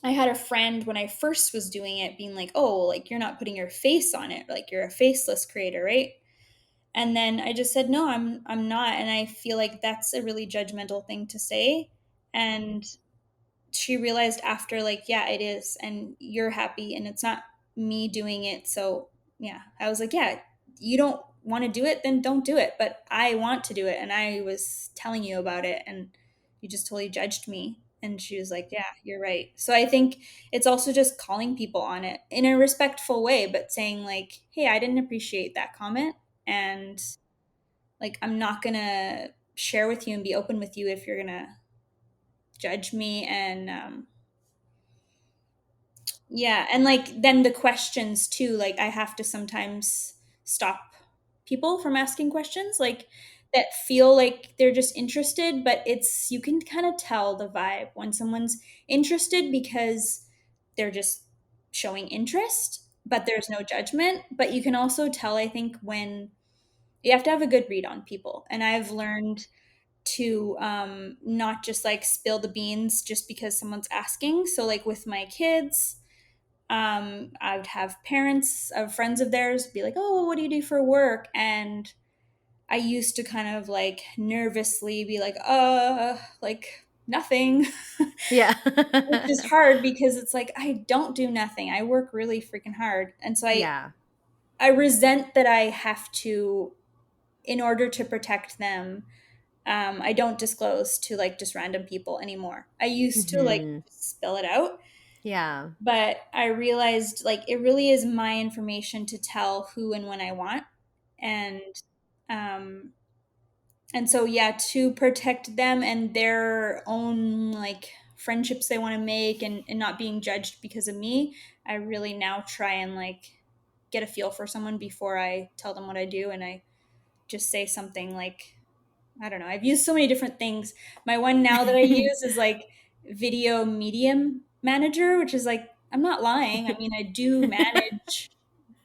B: I had a friend when I first was doing it being like, oh, like you're not putting your face on it, like you're a faceless creator, right? And then I just said, no, I'm not. And I feel like that's a really judgmental thing to say. And she realized after, like, yeah, it is, and you're happy and it's not me doing it. So yeah, I was like, yeah, you don't want to do it, then don't do it, but I want to do it, and I was telling you about it, and you just totally judged me. And she was like, yeah, you're right. So I think it's also just calling people on it in a respectful way, but saying like, hey, I didn't appreciate that comment, and like I'm not gonna share with you and be open with you if you're gonna judge me. And yeah, and like then the questions too, like I have to sometimes stop people from asking questions like that feel like they're just interested, but it's you can kind of tell the vibe when someone's interested because they're just showing interest, but there's no judgment. But you can also tell, I think, when you have to have a good read on people. And I've learned to not just like spill the beans just because someone's asking. So like with my kids, I would have parents of friends of theirs be like, oh, what do you do for work? And I used to kind of like nervously be like nothing.
A: Yeah.
B: Which is hard because it's like I don't do nothing, I work really freaking hard. And so
A: Yeah.
B: I resent that I have to, in order to protect them, I don't disclose to like just random people anymore. I used to like
A: Hmm.
B: spill it out,
A: Yeah.
B: but I realized like it really is my information to tell who and when I want. And um and so yeah, to protect them and their own like friendships they want to make, and not being judged because of me, I really now try and like get a feel for someone before I tell them what I do. And I just say something like, I don't know. I've used so many different things. My one now that I use is like video medium manager, which is like I'm not lying. I mean, I do manage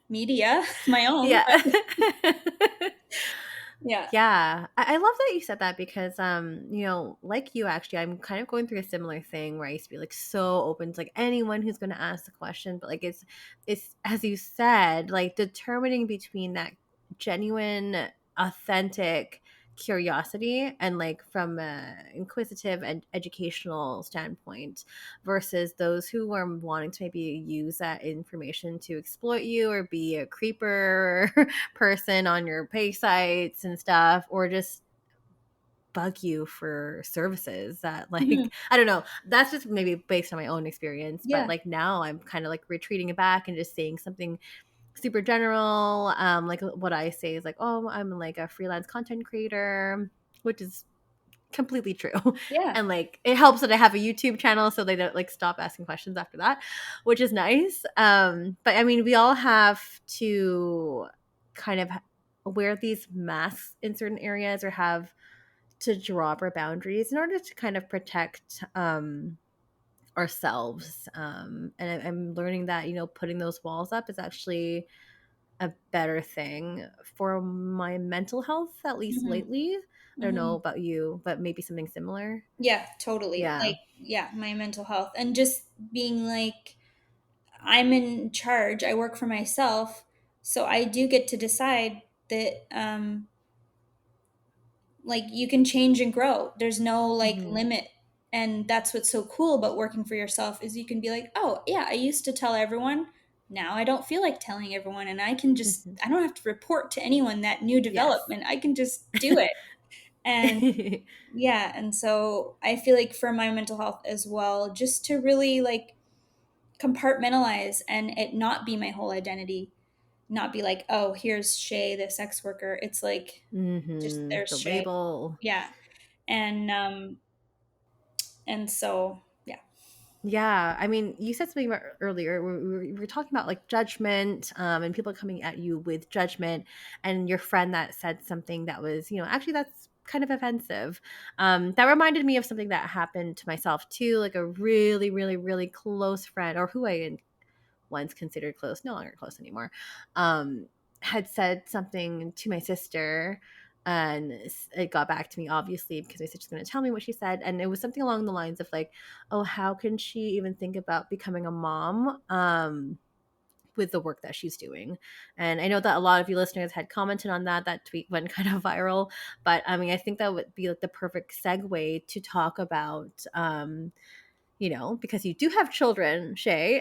B: media my own,
A: Yeah.
B: but yeah.
A: Yeah, I love that you said that because, like you actually, I'm kind of going through a similar thing where I used to be like so open to like anyone who's going to ask the question, but like it's as you said, like determining between that genuine, authentic curiosity and like from a inquisitive and educational standpoint versus those who are wanting to maybe use that information to exploit you or be a creeper person on your pay sites and stuff, or just bug you for services that
B: Mhm.
A: like I don't know, that's just maybe based on my own experience, but
B: Yeah.
A: like now I'm kind of like retreating it back and just saying something super general. Like what I say is like, oh, I'm like a freelance content creator, which is completely true.
B: Yeah.
A: And like it helps that I have a YouTube channel so they don't like stop asking questions after that, which is nice. But I mean, we all have to kind of wear these masks in certain areas or have to draw up our boundaries in order to kind of protect ourselves. And I'm learning that, putting those walls up is actually a better thing for my mental health, at least
B: Hmm.
A: lately. I don't know
B: Hmm.
A: about you, but maybe something similar.
B: Yeah, totally.
A: Yeah.
B: Like, yeah, my mental health and just being like, I'm in charge. I work for myself, so I do get to decide that like you can change and grow. There's no like
A: Hmm.
B: limit. And that's what's so cool about working for yourself is you can be like, "Oh, yeah, I used to tell everyone. Now I don't feel like telling everyone and
A: Hmm.
B: I don't have to report to anyone that new
A: Yes.
B: development. I can just do it." And yeah, and so I feel like for my mental health as well, just to really like compartmentalize and it not be my whole identity, not be like, oh, here's Shay, the sex worker. It's like just there's
A: The
B: Shay.
A: label.
B: Yeah. And so yeah.
A: Yeah, I mean, you said something about earlier. We were talking about like judgment, and people coming at you with judgment, and your friend that said something that was, actually that's kind of offensive. That reminded me of something that happened to myself too, like a really, really, really close friend, or who I once considered close, no longer close anymore, had said something to my sister. And it got back to me, obviously, because my sister's going to tell me what she said. And it was something along the lines of like, oh, how can she even think about becoming a mom with the work that she's doing? And I know that a lot of you listeners had commented on that. That tweet went kind of viral. But I mean, I think that would be like the perfect segue to talk about because you do have children, Shay,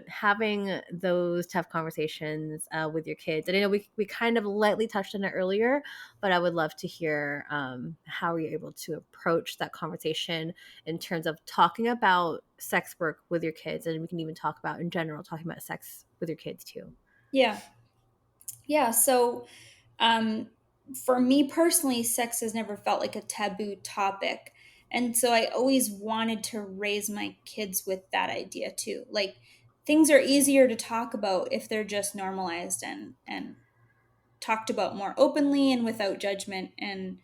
A: having those tough conversations with your kids. And I know we kind of lightly touched on it earlier, but I would love to hear how you're able to approach that conversation in terms of talking about sex work with your kids. And we can even talk about in general, talking about sex with your kids too.
B: Yeah. Yeah. So for me personally, sex has never felt like a taboo topic. And so I always wanted to raise my kids with that idea too. Like things are easier to talk about if they're just normalized and talked about more openly and without judgment. And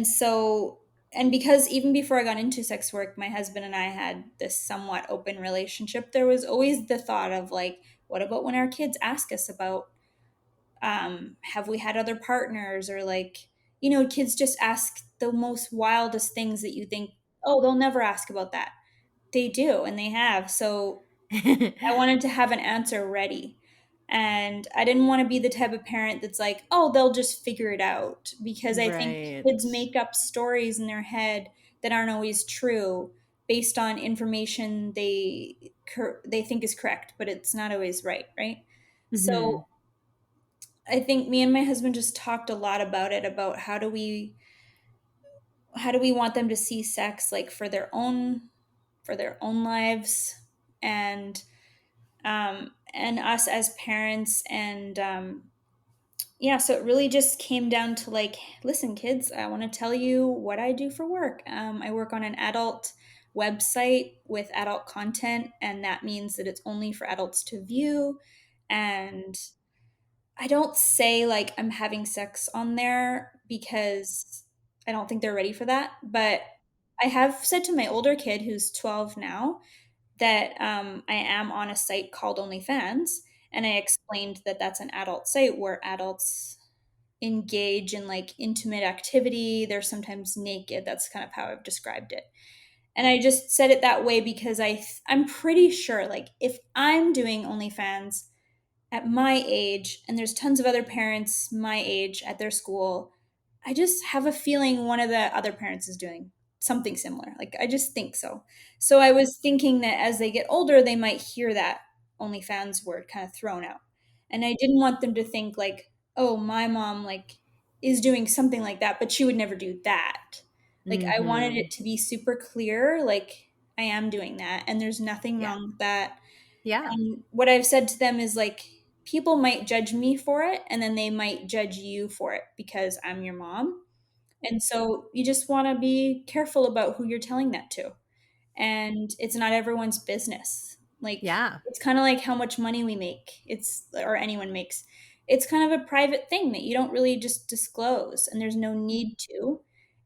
B: so and because even before I got into sex work, my husband and I had this somewhat open relationship, there was always the thought of like, what about when our kids ask us about have we had other partners, or like, kids just ask the most wildest things that you think, oh, they'll never ask about that. They do, and they have. So I wanted to have an answer ready. And I didn't want to be the type of parent that's like, oh, they'll just figure it out. Because I think
A: Right.
B: kids make up stories in their head that aren't always true based on information they think is correct, but it's not always right, right?
A: Hmm.
B: So I think me and my husband just talked a lot about it, about how do we want them to see sex like for their own lives, and us as parents. And yeah, so it really just came down to like, listen kids, I want to tell you what I do for work. I work on an adult website with adult content, and that means that it's only for adults to view. And I don't say like I'm having sex on there because I don't think they're ready for that, but I have said to my older kid who's 12 now that I am on a site called OnlyFans, and I explained that that's an adult site where adults engage in like intimate activity. They're sometimes naked. That's kind of how I've described it. And I just said it that way because I'm pretty sure like if I'm doing OnlyFans at my age and there's tons of other parents my age at their school, I just have a feeling one of the other parents is doing something similar. Like I just think so. So I was thinking that as they get older, they might hear that OnlyFans word kind of thrown out. And I didn't want them to think like, oh, my mom like is doing something like that, but she would never do that. Like I wanted
A: Mm-hmm.
B: it to be super clear, like I am doing that and there's nothing
A: Yeah.
B: wrong with that.
A: Yeah.
B: And what I've said to them is like, people might judge me for it, and then they might judge you for it because I'm your mom. And so you just want to be careful about who you're telling that to. And it's not everyone's business. Like,
A: Yeah.
B: it's kind of like how much money we make, or anyone makes. It's kind of a private thing that you don't really just disclose, and there's no need to.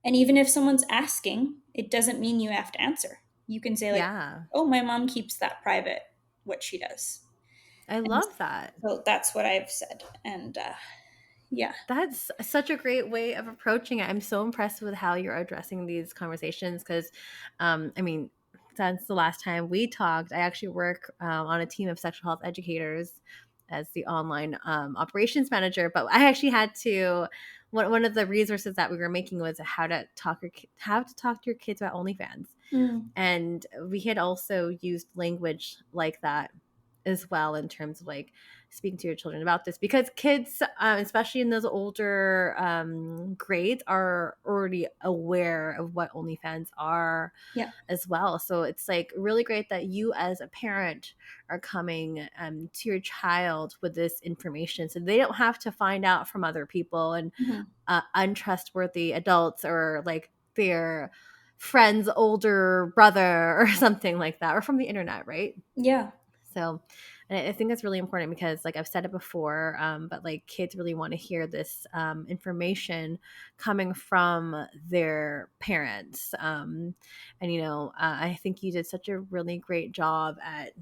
B: And even if someone's asking, it doesn't mean you have to answer. You can say, like,
A: Yeah.
B: oh, my mom keeps that private, what she does.
A: I
B: And
A: love that.
B: so that's what I've said. And yeah.
A: That's such a great way of approaching it. I'm so impressed with how you're addressing these conversations because, I mean, since the last time we talked, I actually work on a team of sexual health educators as the online operations manager. But I actually had to. One of the resources that we were making was how to talk to your kids about OnlyFans,
B: Mm,
A: and we had also used language like that as well in terms of like speaking to your children about this because kids especially in those older grades are already aware of what OnlyFans are
B: yeah.
A: as well, so it's like really great that you as a parent are coming to your child with this information so they don't have to find out from other people and
B: Hmm.
A: untrustworthy adults or like their friend's older brother or something like that or from the internet, right?
B: Yeah.
A: So, and I think that's really important because, like I've said it before, but like kids really want to hear this information coming from their parents. And I think you did such a really great job at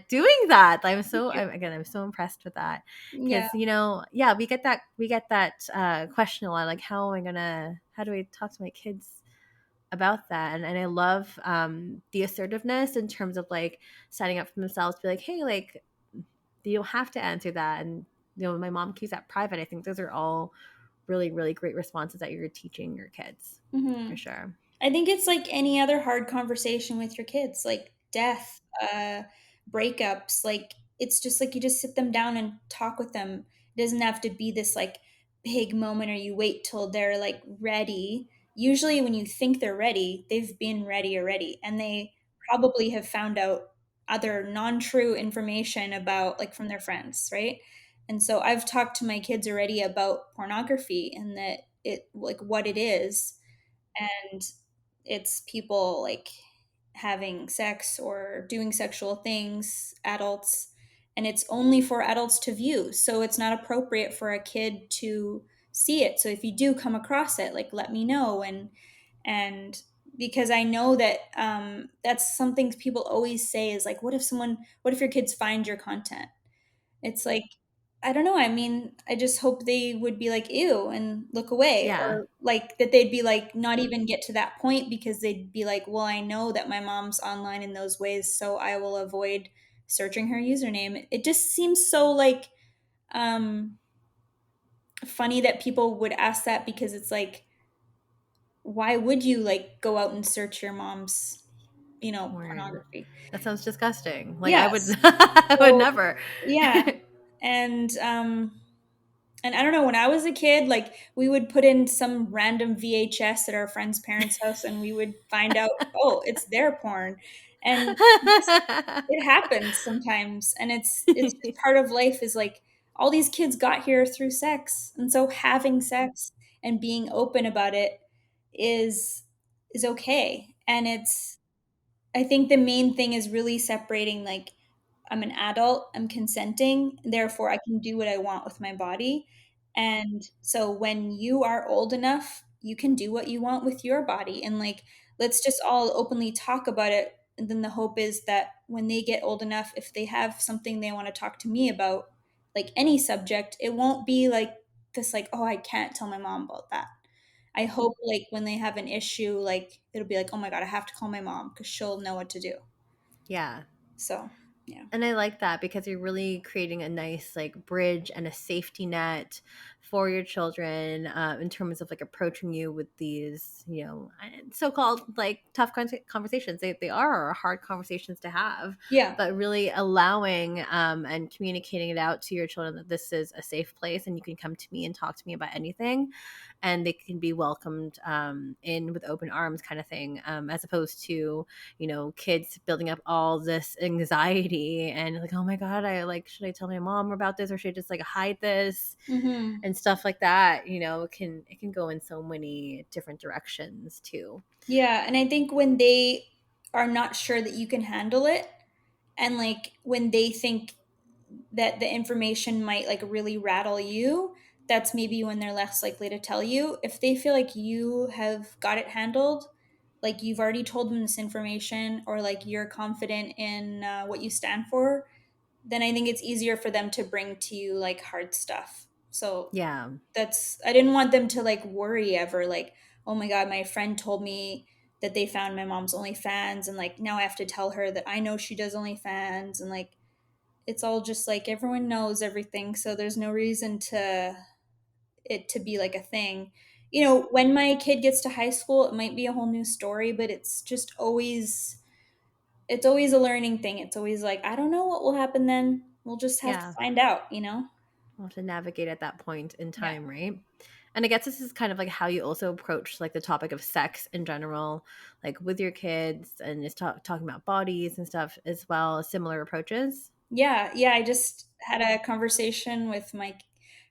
A: doing that.
B: Thank you.
A: I'm so impressed with that
B: Yeah.
A: because yeah, we get that question a lot, like how do I talk to my kids about that, and I love the assertiveness in terms of like setting up for themselves to be like, hey, like you don't have to answer that, and my mom keeps that private. I think those are all really really great responses that you're teaching your kids
B: Hmm.
A: for sure.
B: I think it's like any other hard conversation with your kids, like death, breakups. Like it's just like you just sit them down and talk with them. It doesn't have to be this like big moment or you wait till they're like ready. Usually, when you think they're ready, they've been ready already, and they probably have found out other non-true information about like from their friends, right? And so I've talked to my kids already about pornography and that it like what it is, and it's people like having sex or doing sexual things, adults, and it's only for adults to view. So it's not appropriate for a kid to see it. So if you do come across it, like let me know. And because I know that that's something people always say is like, what if your kids find your content? It's like, I don't know. I mean, I just hope they would be like, ew, and look away.
A: Yeah.
B: Or like that they'd be like, not even get to that point because they'd be like, well, I know that my mom's online in those ways, so I will avoid searching her username. It just seems so like um, funny that people would ask that because it's like, why would you like go out and search your mom's,
A: Word.
B: pornography?
A: That sounds disgusting. Like I would
B: Yes.
A: I would
B: So,
A: never.
B: yeah. And and I don't know, when I was a kid, like we would put in some random VHS at our friend's parents' house and we would find out, oh, it's their porn. And it happens sometimes. And it's just part of life is like all these kids got here through sex. And so having sex and being open about it is is okay. And it's I think the main thing is really separating like I'm an adult, I'm consenting, therefore I can do what I want with my body. And so when you are old enough, you can do what you want with your body. And like, let's just all openly talk about it then the hope is that when they get old enough, if they have something they want to talk to me about, like any subject, it won't be like this, like, oh, I can't tell my mom about that. I hope like when they have an issue, like it'll be like, oh my God, I have to call my mom because she'll know what to do.
A: Yeah.
B: So, yeah.
A: And I like that because you're really creating a nice like bridge and a safety net for your children in terms of like approaching you with these, so-called like tough conversations. They are hard conversations to have,
B: Yeah.
A: but really allowing and communicating it out to your children that this is a safe place and you can come to me and talk to me about anything, and they can be welcomed in with open arms, kind of thing, as opposed to kids building up all this anxiety and like, oh my God, I like, should I tell my mom about this or should I just like hide this
B: Mm-hmm.
A: and stuff like that. It can go in so many different directions too.
B: Yeah. And I think when they are not sure that you can handle it, and like when they think that the information might like really rattle you, that's maybe when they're less likely to tell you. If they feel like you have got it handled, like you've already told them this information, or like you're confident in what you stand for, then I think it's easier for them to bring to you like hard stuff. So
A: Yeah.
B: I didn't want them to like worry ever, like, oh my God, my friend told me that they found my mom's OnlyFans, and like now I have to tell her that I know she does OnlyFans, and like it's all just like everyone knows everything, so there's no reason to it to be like a thing. When my kid gets to high school, it might be a whole new story, but it's always a learning thing. It's always like, I don't know what will happen then. We'll just have to
A: Yeah.
B: find out.
A: We'll have to navigate at that point in
B: Yeah.
A: time, right? And I guess this is kind of like how you also approach like the topic of sex in general, like with your kids, and just talking about bodies and stuff as well, similar approaches.
B: Yeah, I just had a conversation with my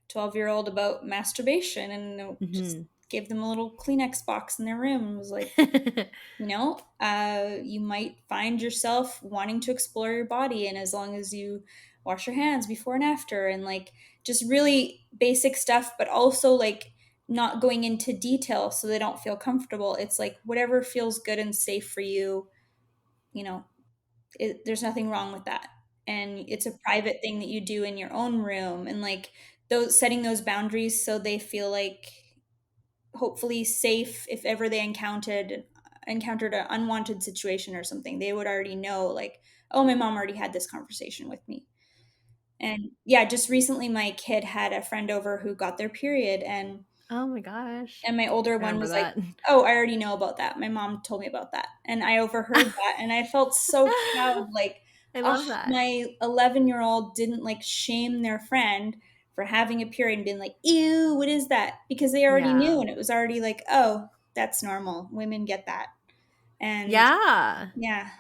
B: 12-year-old about masturbation, and just
A: Hmm.
B: gave them a little Kleenex box in their room and was like, you might find yourself wanting to explore your body, and as long as you wash your hands before and after, and like just really basic stuff, but also like not going into detail so they don't feel comfortable. It's like whatever feels good and safe for you, you know, there's nothing wrong with that. And it's a private thing that you do in your own room, and like those setting those boundaries so they feel like hopefully safe. If ever they encountered an unwanted situation or something, they would already know, like, oh, my mom already had this conversation with me. And yeah, just recently my kid had a friend over who got their period, and
A: Oh my gosh.
B: my older
A: I
B: one
A: remember
B: was like,
A: that.
B: oh, I already know about that, my mom told me about that, and I overheard that, and I felt so proud, like,
A: I
B: oh,
A: love that.
B: my 11-year-old didn't like shame their friend for having a period and being like, ew, what is that? Because they already
A: Yeah.
B: knew, and it was already like, oh, that's normal, women get that. And
A: Yeah.
B: yeah,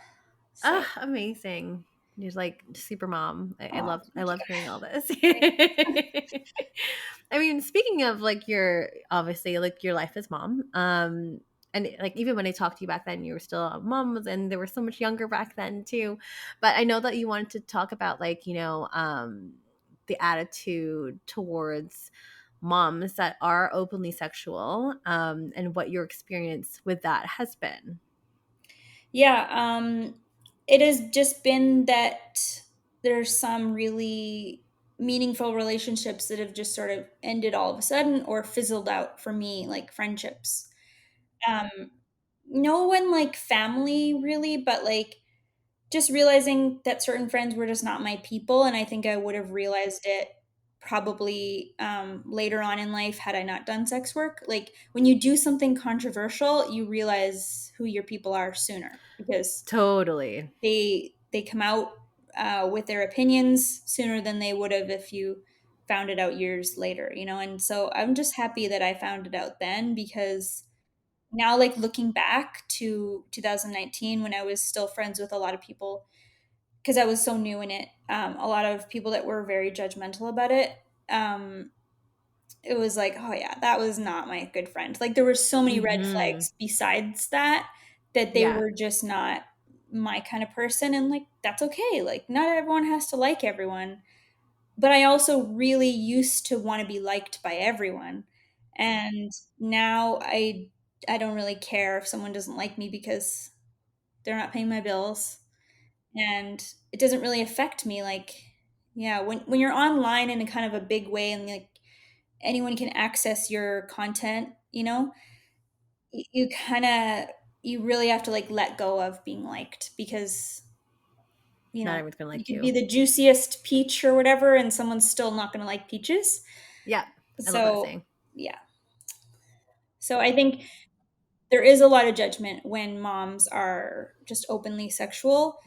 B: so,
A: Ah, amazing. You're like super mom. I
B: oh,
A: love I
B: thank
A: love hearing all this.
B: you.
A: I mean, speaking of like your obviously like your life as mom, and like even when I talked to you back then, you were still a mom and they were so much younger back then too. But I know that you wanted to talk about like, the attitude towards moms that are openly sexual, and what your experience with that has been.
B: Yeah, it has just been that there's some really meaningful relationships that have just sort of ended all of a sudden or fizzled out for me, like friendships. Um, no one like family really, but like just realizing that certain friends were just not my people, and I think I would have realized it probably later on in life had I not done sex work. Like when you do something controversial, you realize who your people are sooner, because
A: Totally.
B: they come out with their opinions sooner than they would have if you found it out years later. And so I'm just happy that I found it out then, because now, like looking back to 2019 when I was still friends with a lot of people, because I was so new in it, a lot of people that were very judgmental about it. um, it was like, oh yeah, that was not my good friend. Like there were so many red
A: Hmm.
B: flags besides that, that they
A: Yeah.
B: were just not my kind of person, and like that's okay. Like not everyone has to like everyone, but I also really used to want to be liked by everyone. And now I don't really care if someone doesn't like me, because they're not paying my bills, and it doesn't really affect me. Like, yeah, when you're online in a kind of a big way, and like anyone can access your content, you kind of, you really have to like let go of being liked, because
A: Not everyone's gonna
B: you
A: like
B: could be
A: you.
B: the juiciest peach or whatever, and someone's still not going to like peaches.
A: Yeah, I love that
B: So
A: saying.
B: yeah, so I think there is a lot of judgment when moms are just openly sexual.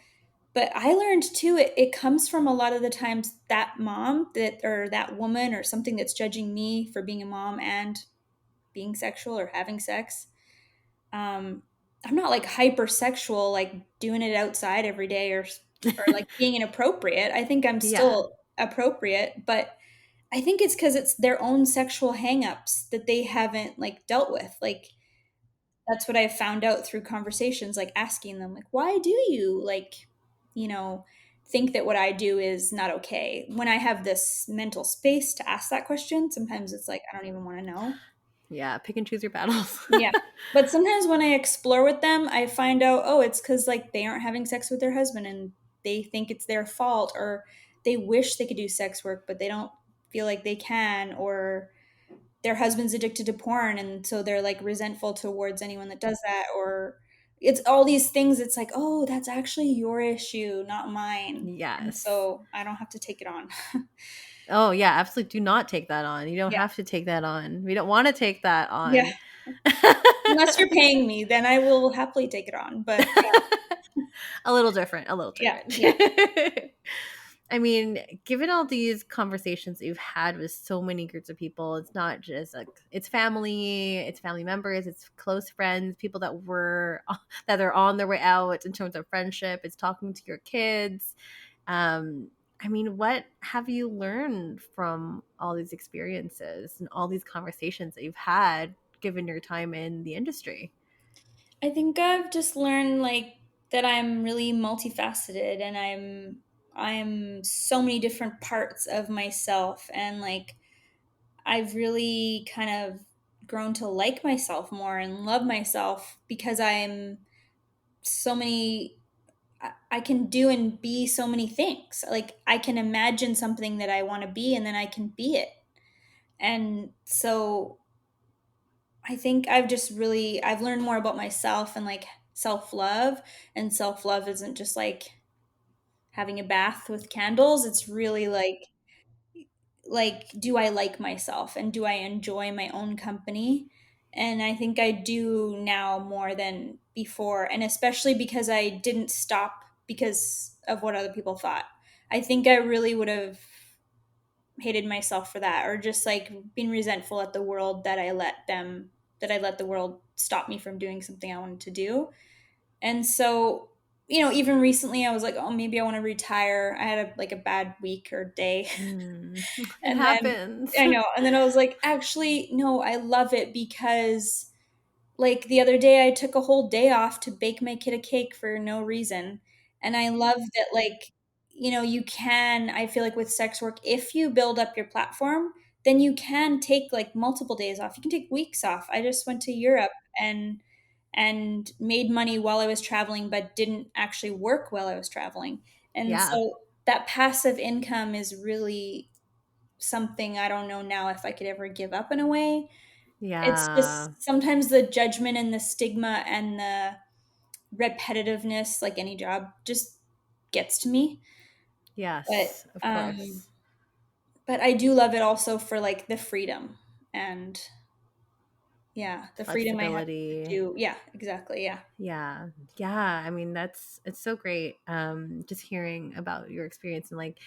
B: But I learned too, it comes from a lot of the times that mom that, or that woman or something that's judging me for being a mom and being sexual or having sex. I'm not like hypersexual, like doing it outside every day, or like being inappropriate. I think I'm
A: Yeah.
B: still appropriate, but I think it's because it's their own sexual hangups that they haven't like dealt with. Like, that's what I found out through conversations, like asking them, like, why do you like, you know, think that what I do is not okay? When I have this mental space to ask that question, sometimes it's like, I don't even want to know.
A: Yeah, pick and choose your battles.
B: Yeah. But sometimes when I explore with them, I find out, oh, it's because like they aren't having sex with their husband and they think it's their fault, or they wish they could do sex work, but they don't feel like they can, or their husband's addicted to porn and so they're like resentful towards anyone that does that, or it's all these things. It's like, oh, that's actually your issue, not mine. And
A: Yes.
B: so I don't have to take it on.
A: Oh yeah, absolutely. Do not take that on. You don't
B: Yeah.
A: have to take that on. We don't want to take that
B: Yeah.
A: on.
B: Unless you're paying me, then I will happily take it on. But
A: A little different. A little
B: yeah,
A: different.
B: yeah,
A: I mean, given all these conversations that you've had with so many groups of people, it's not just like it's family members, it's close friends, people that were that are on their way out in terms of friendship. It's talking to your kids. Um, I mean, what have you learned from all these experiences and all these conversations that you've had given your time in the industry?
B: I think I've just learned like that I'm really multifaceted, and I'm so many different parts of myself, and like I've really kind of grown to like myself more and love myself because I'm so many. I can do and be so many things. Like I can imagine something that I want to be, and then I can be it. And so I think I've learned more about myself and like self-love, and self-love isn't just like having a bath with candles. It's really like do I like myself and do I enjoy my own company? And I think I do now more than before, and especially because I didn't stop because of what other people thought. I think I really would have hated myself for that, or just like been resentful at the world that I let the world stop me from doing something I wanted to do. And so, even recently I was like, oh, maybe I want to retire. I had like a bad week or day.
A: Mm, it
B: And then
A: happens.
B: I know, and then I was like, actually, no, I love it because like the other day I took a whole day off to bake my kid a cake for no reason. And I love that, like, you can, I feel like with sex work, if you build up your platform, then you can take like multiple days off. You can take weeks off. I just went to Europe and made money while I was traveling, but didn't actually work while I was traveling. And
A: Yeah.
B: so that passive income is really something I don't know now if I could ever give up in a way. It's
A: Yeah.
B: just sometimes the judgment and the stigma and the repetitiveness, like any job, just gets to me. But
A: Yes, of
B: um
A: course.
B: but I do love it also for like the freedom, and yeah, the freedom I have to
A: Flexibility.
B: do. Yeah, exactly. Yeah.
A: Yeah. Yeah. I mean, it's so great. Just hearing about your experience and like,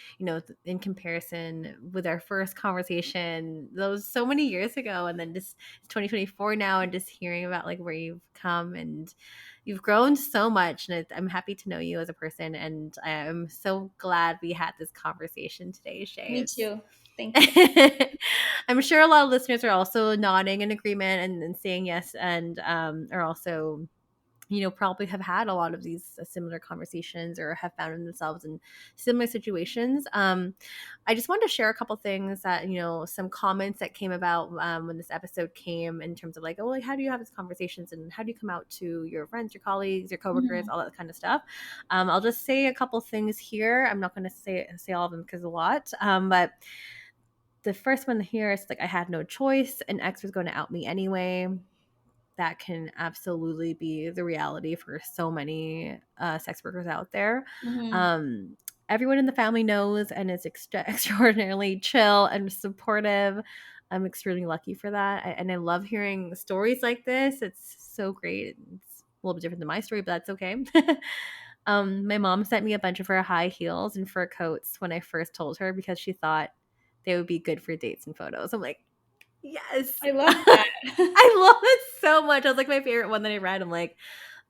A: in comparison with our first conversation, those so many years ago, and then just it's 2024 now, and just hearing about like where you've come and you've grown so much. And I'm happy to know you as a person. And I'm so glad we had this conversation today,
B: Me
A: Shay.
B: too. Thank you.
A: I'm sure a lot of listeners are also nodding in agreement and saying yes, and are also probably have had a lot of these similar conversations or have found themselves in similar situations. I just wanted to share a couple things that, some comments that came about when this episode came, in terms of like, oh, like, how do you have these conversations and how do you come out to your friends, your colleagues, your coworkers, all that kind of stuff. I'll just say a couple things here. I'm not going to say all of them because a lot, but the first one here is like, I had no choice. An ex was going to out me anyway. That can absolutely be the reality for so many sex workers out there. Everyone in the family knows and is extraordinarily chill and supportive. I'm extremely lucky for that. And I love hearing stories like this. It's so great. It's a little bit different than my story, but that's okay. My mom sent me a bunch of her high heels and fur coats when I first told her, because she thought they would be good for dates and photos. I'm like, yes.
B: I love that.
A: I love it so much. I was like, my favorite one that I read. I'm like,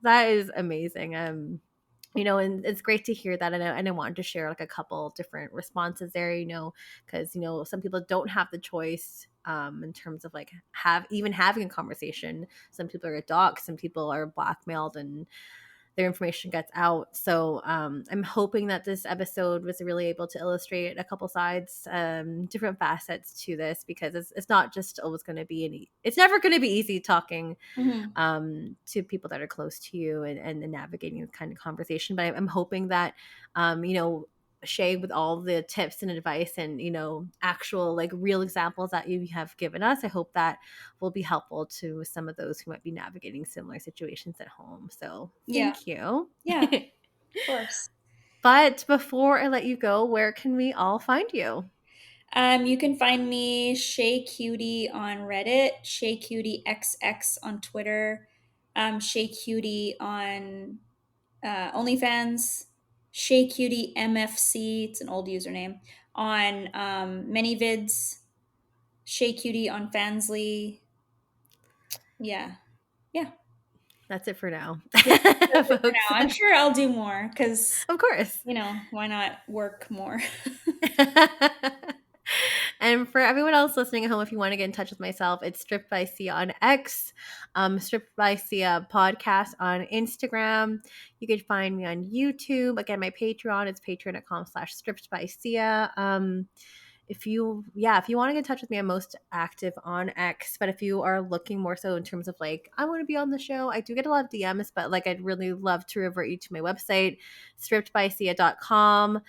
A: that is amazing. And it's great to hear that. And I wanted to share like a couple different responses there, because, some people don't have the choice in terms of like even having a conversation. Some people are doxxed, some people are blackmailed, and their information gets out. So I'm hoping that this episode was really able to illustrate a couple sides, different facets to this, because it's not just always going to be it's never going to be easy talking to people that are close to you and navigating this kind of conversation. But I'm hoping that, Shay, with all the tips and advice and, actual like real examples that you have given us, I hope that will be helpful to some of those who might be navigating similar situations at home. So thank you.
B: Yeah, of course.
A: But before I let you go, where can we all find you?
B: You can find me ShaeCutie on Reddit, ShaeCutie XX on Twitter, ShaeCutie on OnlyFans, ShaeCutie MFC, it's an old username, on ManyVids, ShaeCutie on Fansly. Yeah.
A: That's it for now.
B: That's it for now. I'm sure I'll do more because,
A: of course,
B: why not work more?
A: And for everyone else listening at home, if you want to get in touch with myself, it's Stripped by Sia on X, Stripped by Sia podcast on Instagram. You can find me on YouTube. Again, my Patreon is patreon.com/Stripped by Sia. If you want to get in touch with me, I'm most active on X. But if you are looking more so in terms of like, I want to be on the show, I do get a lot of DMs, but like, I'd really love to revert you to my website, strippedbysia.com.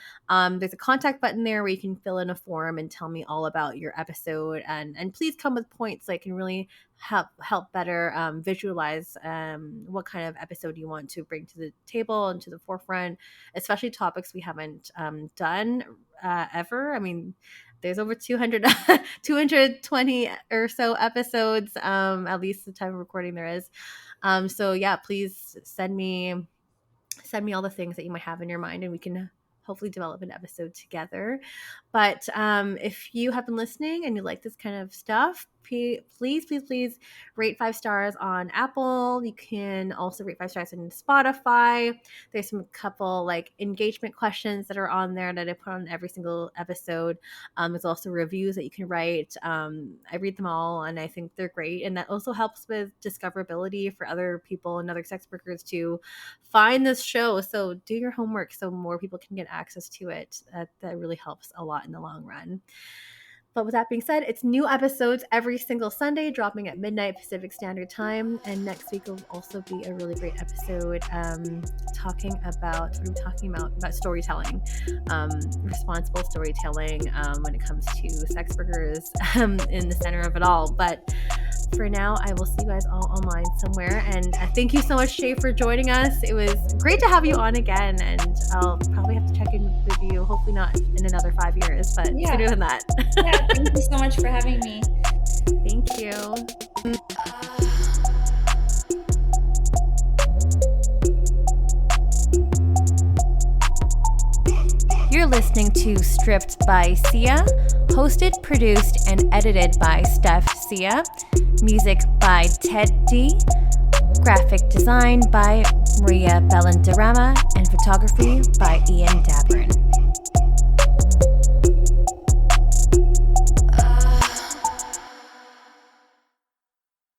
A: There's a contact button there where you can fill in a form and tell me all about your episode. And please come with points so I can really help better visualize what kind of episode you want to bring to the table and to the forefront, especially topics we haven't done ever. I mean, there's over 220 or so episodes, at least the time of recording there is. So yeah, please send me all the things that you might have in your mind, and we can hopefully develop an episode together. But if you have been listening and you like this kind of stuff, please rate 5 stars on Apple. You can also rate 5 stars on Spotify. There's some couple like engagement questions that are on there that I put on every single episode. There's also reviews that you can write. I read them all and I think they're great, and that also helps with discoverability for other people and other sex workers to find this show. So do your homework so more people can get access to it. That really helps a lot in the long run. But with that being said, it's new episodes every single Sunday, dropping at midnight Pacific Standard Time. And next week will also be a really great episode talking about storytelling, responsible storytelling when it comes to sex workers in the center of it all. But for now, I will see you guys all online somewhere. And thank you so much, Shay, for joining us. It was great to have you on again. And I'll probably have to check in with you, hopefully not in another 5 years, but sooner than that.
B: Yeah, thank you so much for having me.
A: Thank you. You're listening to Stripped by Sia, hosted, produced, and edited by Steph Sia. Music by Ted D. Graphic design by Maria Bellandarama, and photography by Ian Dabb.